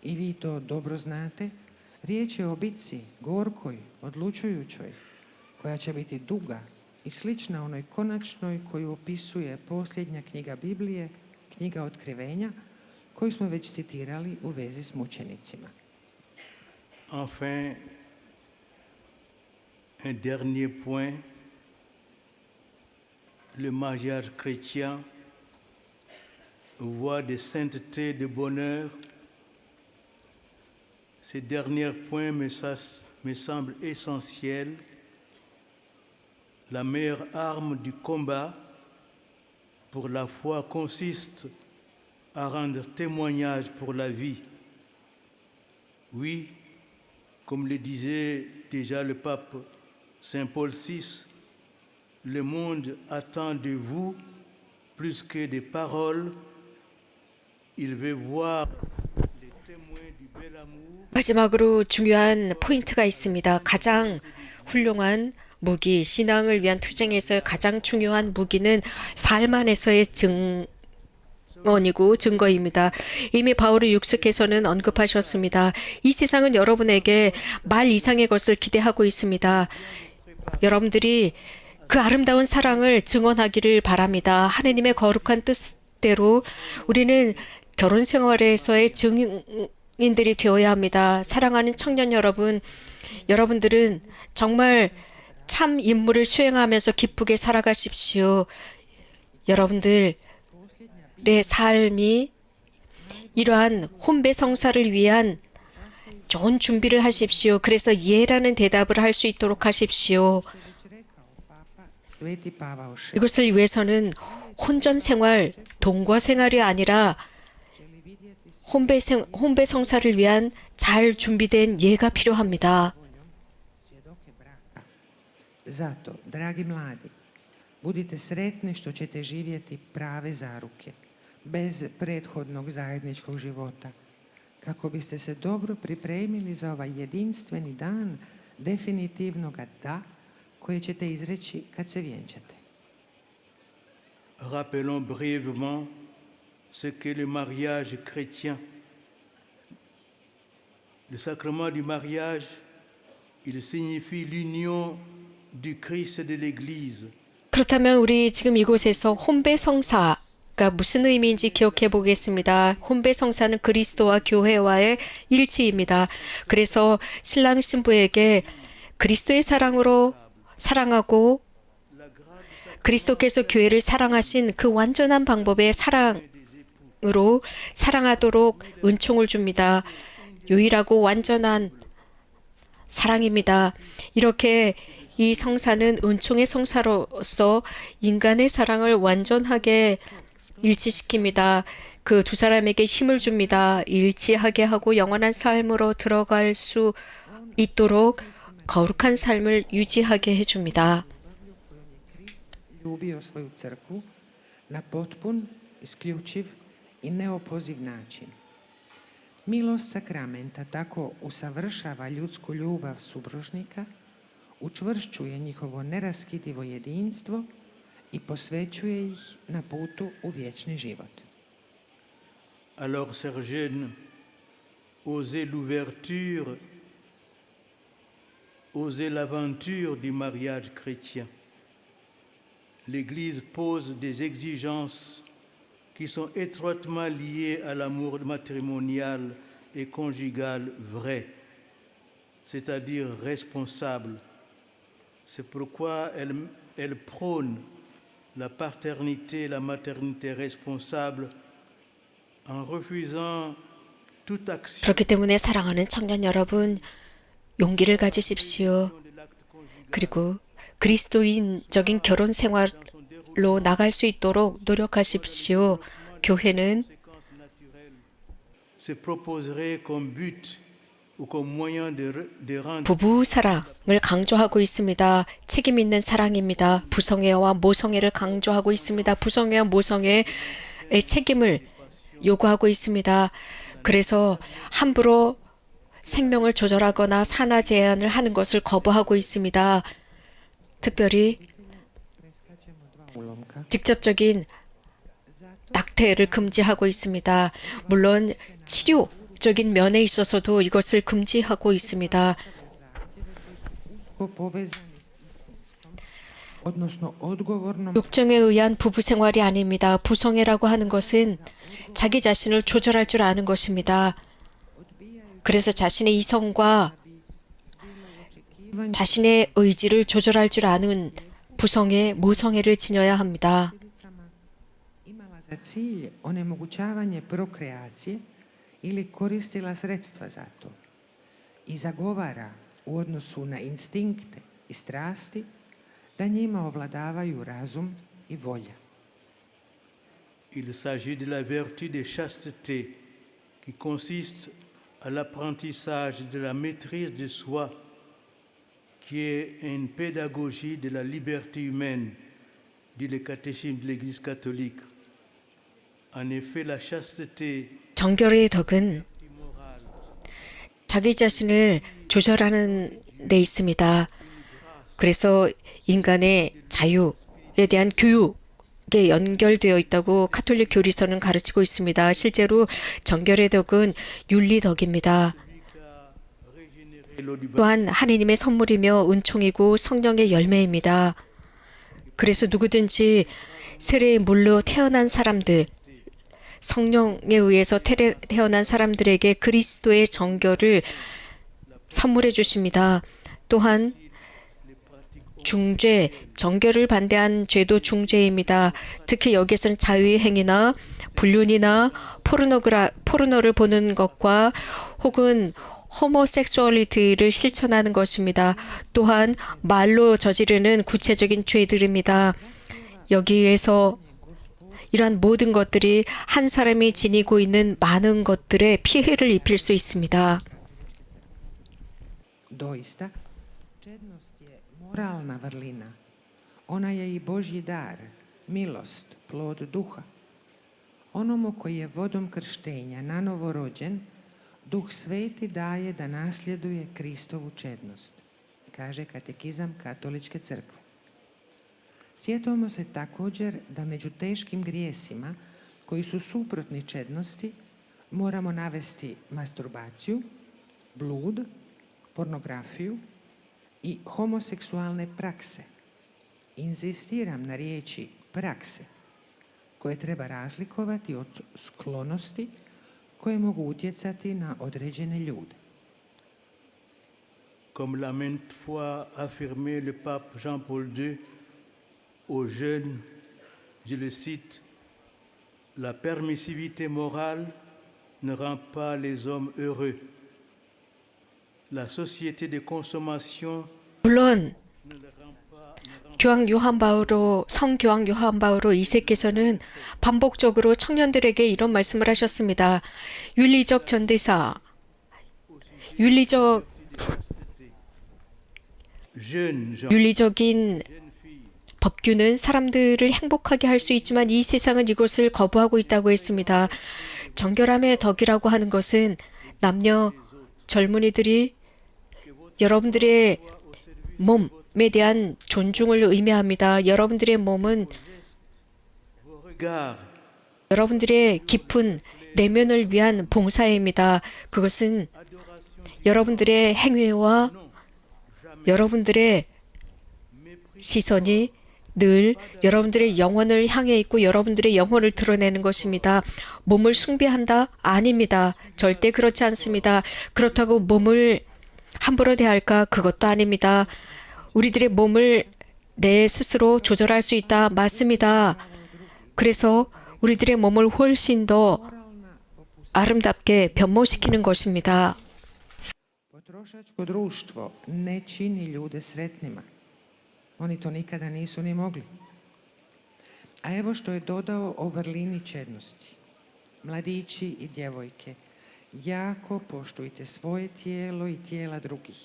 i vi to dobro znate, riječ je o bitci gorkoj, odlučujućoj, koja će biti duga i slična onoj konačnoj koju opisuje posljednja knjiga Biblije, knjiga Otkrivenja, koju smo već citirali u vezi s mučenicima. Enfin, un dernier point, le mariage chrétien, voie de sainteté, de bonheur. Ces derniers points me semblent essentiels. La meilleure arme du combat pour la foi consiste à rendre témoignage pour la vie. Oui, comme le disait déjà le pape Saint Paul VI, le monde attend de vous plus que des paroles. Il veut voir les témoins du bel amour. 마지막으로 중요한 포인트가 있습니다. 가장 훌륭한 무기, 신앙을 위한 투쟁에서 가장 중요한 무기는 삶 안에서의 증언이고 증거입니다. 이미 바울의 육수께서는 언급하셨습니다. 이 세상은 여러분에게 말 이상의 것을 기대하고 있습니다. 여러분들이 그 아름다운 사랑을 증언하기를 바랍니다. 하느님의 거룩한 뜻대로 우리는 결혼 생활에서의 증인들이 되어야 합니다. 사랑하는 청년 여러분, 여러분들은 정말 참 임무를 수행하면서 기쁘게 살아가십시오. 여러분들의 삶이 이러한 혼배 성사를 위한 좋은 준비를 하십시오. 그래서 예라는 대답을 할 수 있도록 하십시오. Sveti Pavao VI. 이것을 위해서는 혼전 생활, 동거 생활이 아니라 혼배 성사를 위한 잘 준비된 예가 필요합니다. svjedoke braka. Zato, dragi mladi, budite sretni što ćete živjeti prave zaruke, bez prethodnog zajedničkog života, kako biste se dobro pripremili za ovaj jedinstveni dan definitivnog da koje ćete izreći kad se vjenčate. Rappelons brièvement ce qu'est le mariage chrétien. Le sacrement du mariage, il signifie l'union du Christ et de l'Église. 그렇다면 우리 지금 이곳에서 혼배 성사가 무슨 의미인지 기억해 보겠습니다. 혼배 성사는 그리스도와 교회와의 일치입니다. 그래서 신랑 신부에게 그리스도의 사랑으로 사랑하고 그리스도께서 교회를 사랑하신 그 완전한 방법의 사랑으로 사랑하도록 은총을 줍니다. 유일하고 완전한 사랑입니다. 이렇게 이 성사는 은총의 성사로서 인간의 사랑을 완전하게 일치시킵니다. 그 두 사람에게 힘을 줍니다. 일치하게 하고 영원한 삶으로 들어갈 수 있도록 거룩한 삶을 유지하게 해줍니다. Ljubio svoju crkvu na potpun, isključiv i neopoziv način. Milost sakramenta tako usavršava ljudsku ljubav supružnika, učvršćuje njihovo neraskidivo jedinstvo i posvećuje ih na putu u vječni život. Alors, chers jeunes, osez l'ouverture, osez l'aventure du mariage chrétien. L'Église pose des exigences qui sont étroitement liées à l'amour matrimonial et conjugal vrai, c'est-à-dire responsable. C'est pourquoi elle prône la paternité et la maternité responsable En refusant toute action 그렇기 때문에 사랑하는 청년 여러분, 용기를 가지십시오. 그리고 그리스도인적인 결혼 생활로 나갈 수 있도록 노력하십시오. 교회는 se proposerait comme but ou comme moyen de rendre 부부 사랑을 강조하고 있습니다. 책임 있는 사랑입니다. 부성애와 모성애를 강조하고 있습니다. 부성애와 모성애의 책임을 요구하고 있습니다. 그래서 함부로 생명을 조절하거나 산화 제한을 하는 것을 거부하고 있습니다. 특별히 ulomka. 직접적인 낙태를 금지하고 있습니다. 물론 치료적인 면에 있어서도 이것을 금지하고 있습니다. Usko povezani s istinskom, odnosno odgovornom 욕정에 의한 부부 생활이 아닙니다. 부성애라고 하는 것은 자기 자신을 조절할 줄 아는 것입니다. 그래서 자신의 이성과 자신의 의지를 조절할 줄 아는 부성애, 모성애를 지녀야 합니다. imala za cilj onemogućavanje prokreacije ili koristila sredstva za to i zagovara u odnosu na instinkte i strasti da njima ovladavaju razum i volja. il s'agit de la vertu de chasteté qui consiste à l'apprentissage de la maîtrise de soi qui est une pédagogie de la liberté humaine, dit le catéchisme de l'Église catholique. En effet, la chasteté 정결의 덕은 자기 자신을 조절하는 데 있습니다. 그래서 인간의 자유에 대한 교육에 연결되어 있다고 가톨릭 교리서는 가르치고 있습니다. 실제로 정결의 덕은 윤리덕입니다. 또한 하느님의 선물이며 은총이고 성령의 열매입니다. 그래서 누구든지 세례의 물로 태어난 사람들, 성령에 의해서 태어난 사람들에게 그리스도의 정결을 선물해 주십니다. 또한 중죄, 정결을 반대한 죄도 중죄입니다. 특히 여기에서는 자유의 행위나 불륜이나 포르노를 보는 것과 혹은 호모섹수얼리티를 실천하는 것입니다. 또한 말로 저지르는 구체적인 죄들입니다. 여기에서 이러한 모든 것들이 한 사람이 지니고 있는 많은 것들에 피해를 입힐 수 있습니다. Doista, čednost je moralna vrlina. Ona je i Božji dar, milost, plod duha. Onomu koji je vodom krštenja nanovo rođen, Duh Sveti daje da nasljeduje Kristovu čednost, kaže katekizam Katoličke crkve. Sjetimo se također da među teškim grijesima koji su suprotni čednosti moramo navesti masturbaciju, blud, pornografiju i homoseksualne prakse. Inzistiram na riječi prakse koje treba razlikovati od sklonosti koje mogu utjecati na određene ljude. comme l'a maintes fois affirmé le pape Jean-Paul II aux jeunes, je le cite, la permissivité morale ne rend pas les hommes heureux. La société de consommation 물론 성교황 요한 바오로 2세께서는 반복적으로 청년들에게 이런 말씀을 하셨습니다. 윤리적 전대사, 윤리적인 법규는 사람들을 행복하게 할 수 있지만 이 세상은 이것을 거부하고 있다고 했습니다. 정결함의 덕이라고 하는 것은 남녀 젊은이들이 여러분들의 몸에 대한 존중을 의미합니다. 여러분들의 몸은 여러분들의 깊은 내면을 위한 봉사입니다. 그것은 여러분들의 행위와 여러분들의 시선이 늘 여러분들의 영혼을 향해 있고 여러분들의 영혼을 드러내는 것입니다. 몸을 숭배한다? 아닙니다. 절대 그렇지 않습니다. 그렇다고 몸을 함부로 대할까? 그것도 아닙니다. 우리들의 몸을 내 스스로 조절할 수 있다? 맞습니다. 그래서 우리들의 몸을 훨씬 더 아름답게 변모시키는 것입니다. Potrošačko društvo ne čini ljude sretnima. Oni to nikada nisu ni mogli. A evo što je dodao o vrlini čednosti. Mladići i djevojke, jako poštujte svoje tijelo i tijela drugih.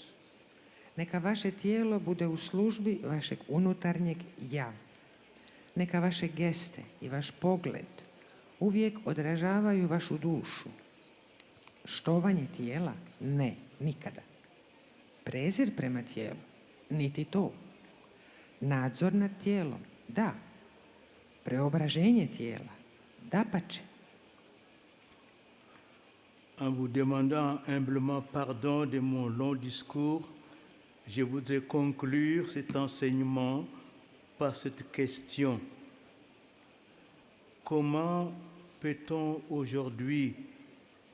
Neka vaše tijelo bude u službi vašeg unutarnjeg ja. Neka vaše geste i vaš pogled uvijek odražavaju vašu dušu. Štovanje tijela? Ne, nikada. Prezir prema tijelu? Niti to. Nadzor nad tijelom? Da. Preobraženje tijela? Dapače. En vous demandant humblement pardon de mon long discours, je voudrais conclure cet enseignement par cette question. Comment peut-on aujourd'hui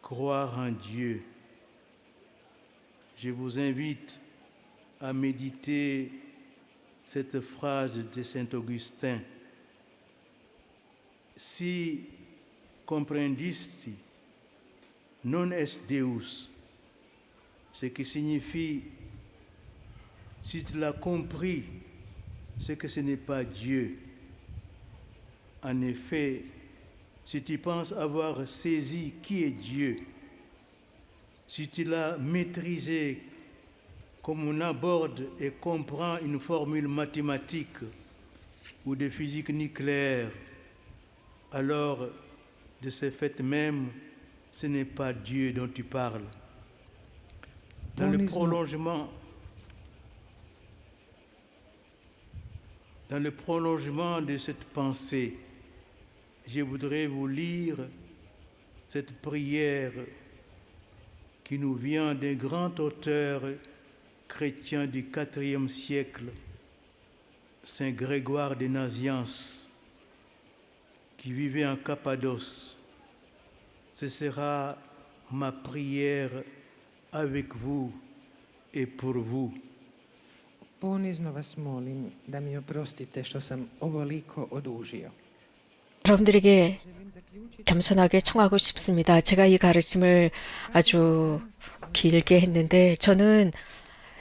croire en Dieu? Je vous invite à méditer cette phrase de Saint Augustin. Si comprendisti non est Deus, ce qui signifie, si tu l'as compris, c'est que ce n'est pas Dieu. En effet, si tu penses avoir saisi qui est Dieu, si tu l'as maîtrisé comme on aborde et comprend une formule mathématique ou de physique nucléaire, alors de ce fait même, ce n'est pas Dieu dont tu parles. Dans le prolongement de cette pensée, je voudrais vous lire cette prière qui nous vient d'un grand auteur chrétien du IVe siècle, Saint Grégoire de Nazianze, qui vivait en Cappadoce. Ce sera ma prière avec vous et pour vous. Ponizno vas molim da mi oprostite što sam ovoliko odužio. 여러분들에게 겸손하게 청하고 싶습니다. 제가 이 가르침을 아주 길게 했는데 저는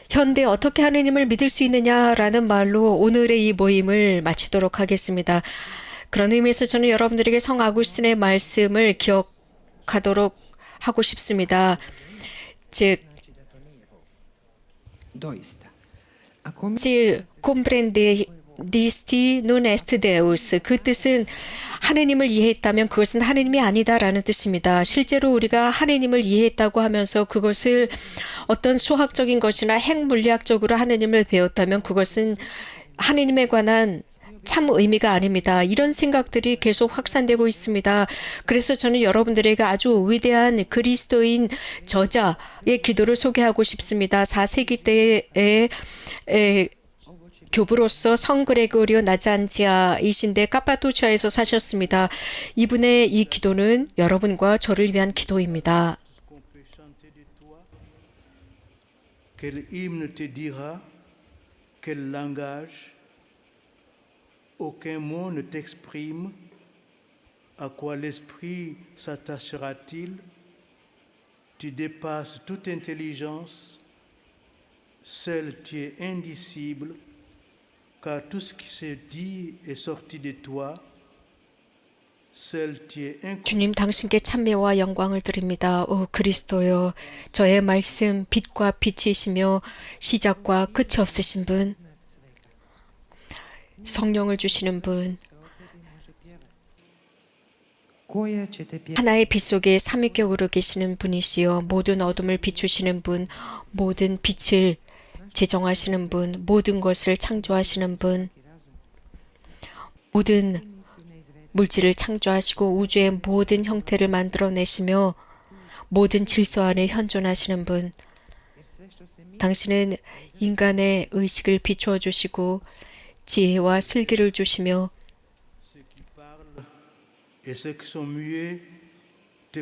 현대 어떻게 하느님을 믿을 수 있느냐라는 말로 오늘의 이 모임을 마치도록 하겠습니다. 그런 의미에서 저는 여러분들에게 성 아구스틴의 말씀을 기억하도록 하고 싶습니다. 즉, Doista. Ako mi comprendesti non est Deus. 그 뜻은 하느님을 이해했다면 그것은 하느님이 아니다라는 뜻입니다. 실제로 우리가 하느님을 이해했다고 하면서 그것을 어떤 수학적인 것이나 핵물리학적으로 하느님을 배웠다면 그것은 하느님에 관한 참 의미가 아닙니다. 이런 생각들이 계속 확산되고 있습니다. 그래서 저는 여러분들에게 아주 위대한 그리스도인 저자의 기도를 소개하고 싶습니다. 4세기 때의 교부로서 성 그레고리오 나잔지아이신데 카파도치아에서 사셨습니다. 이분의 이 기도는 여러분과 저를 위한 기도입니다. Quel hymne te dira? Quel langage? Aucun mot ne t'exprime. À quoi l'esprit s'attachera-t-il? Tu dépasses toute intelligence. Seul tu es indicible, car tout ce qui se dit est sorti de toi. Seul tu es 주님 당신께 찬미와 영광을 드립니다. 오 그리스도여, 저의 말씀 빛과 빛이시며 시작과 끝이 없으신 분, 성령을 주시는 분, 하나의 빛 속에 삼위격으로 계시는 분이시여, 모든 어둠을 비추시는 분, 모든 빛을 제정하시는 분, 모든 것을 창조하시는 분, 모든 물질을 창조하시고 우주의 모든 형태를 만들어내시며 모든 질서 안에 현존하시는 분, 당신은 인간의 의식을 비추어 주시고 지혜와 슬기를 주시며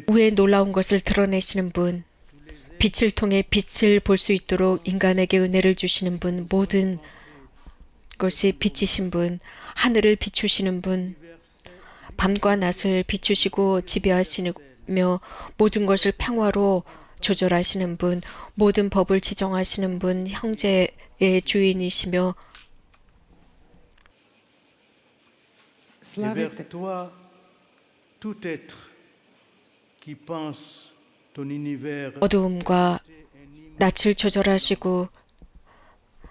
우의 놀라운 것을 드러내시는 분, 빛을 통해 빛을 볼 수 있도록 인간에게 은혜를 주시는 분, 모든 것이 빛이신 분, 하늘을 비추시는 분, 밤과 낮을 비추시고 지배하시는 모든 것을 평화로 조절하시는 분, 모든 법을 지정하시는 분, 형제의 주인이시며 Et Slavite vers toi, tout être qui pense ton univers, 어두움과 낯을 조절하시고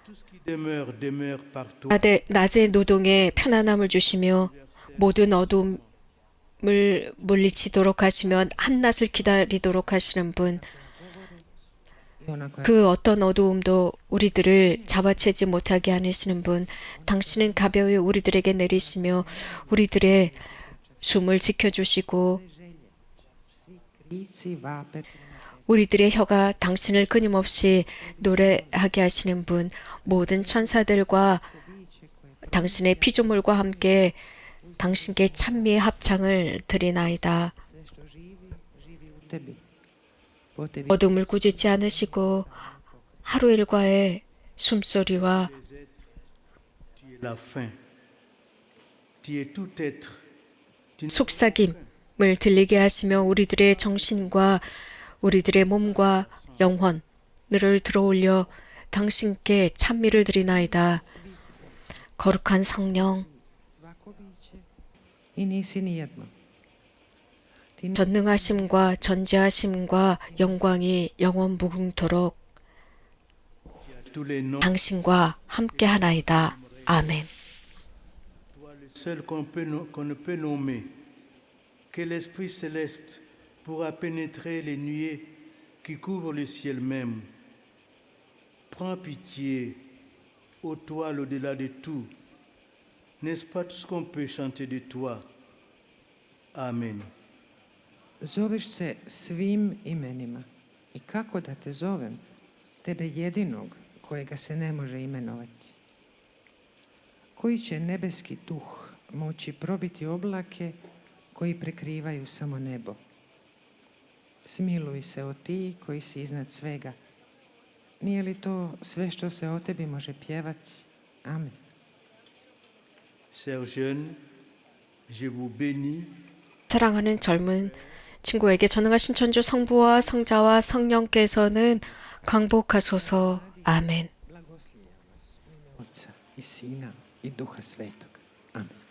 tout ce qui demeure, demeure par toi. 낮의 노동에 편안함을 주시며 모든 어두움을 물리치도록 하시면 한낮을 기다리도록 하시는 분, i onako 그 어떤 어두움도 우리들을 잡아채지 못하게 하시는 분, 당신은 가벼이 우리들에게 내리시며 우리들의 숨을 지켜주시고 krici vape 우리들의 혀가 당신을 끊임없이 노래하게 하시는 분, 모든 천사들과 당신의 피조물과 함께 당신께 찬미의 합창을 드리나이다. sve što živi, živi u tebi. Po tebi 어둠을 꾸짖지 않으시고 하루 일과의 숨소리와 Tu es la fin. Tu es tout être. Tu n'es 속삭임을 들리게 하시며 우리들의 정신과 우리들의 몸과 영혼을 들어올려 당신께 찬미를 드리나이다. 거룩한 성령, svako biće i nisi nijedno. Ti 전능하심과 전지하심과 영광이 영원 무궁토록 tous les noms. 당신과 함께 하나이다. 아멘. Toi, le seul qu'on ne peut nommer, que l'Esprit céleste pourra pénétrer les nuées qui couvrent le ciel même. Prends pitié, ô toi, au-delà de tout. N'est-ce pas tout ce qu'on peut chanter de toi? Amen. zoveš se svim imenima. I kako da te zovem? Tebe jedinog kojega se ne može imenovati. Koji će nebeski duh moći probiti oblake koji prekrivaju samo nebo? Smiluj se o ti koji si iznad svega. Nije li to sve što se o tebi može pjevati? Amen. Chers jeunes, je vous bénis 사랑하는 젊은 친구에게 전능하신 천주 성부와 성자와 성령께서는 강복하소서. 아멘. Blagoslovljam vas u ime Otca i Sina i Duha Svetog. Amen.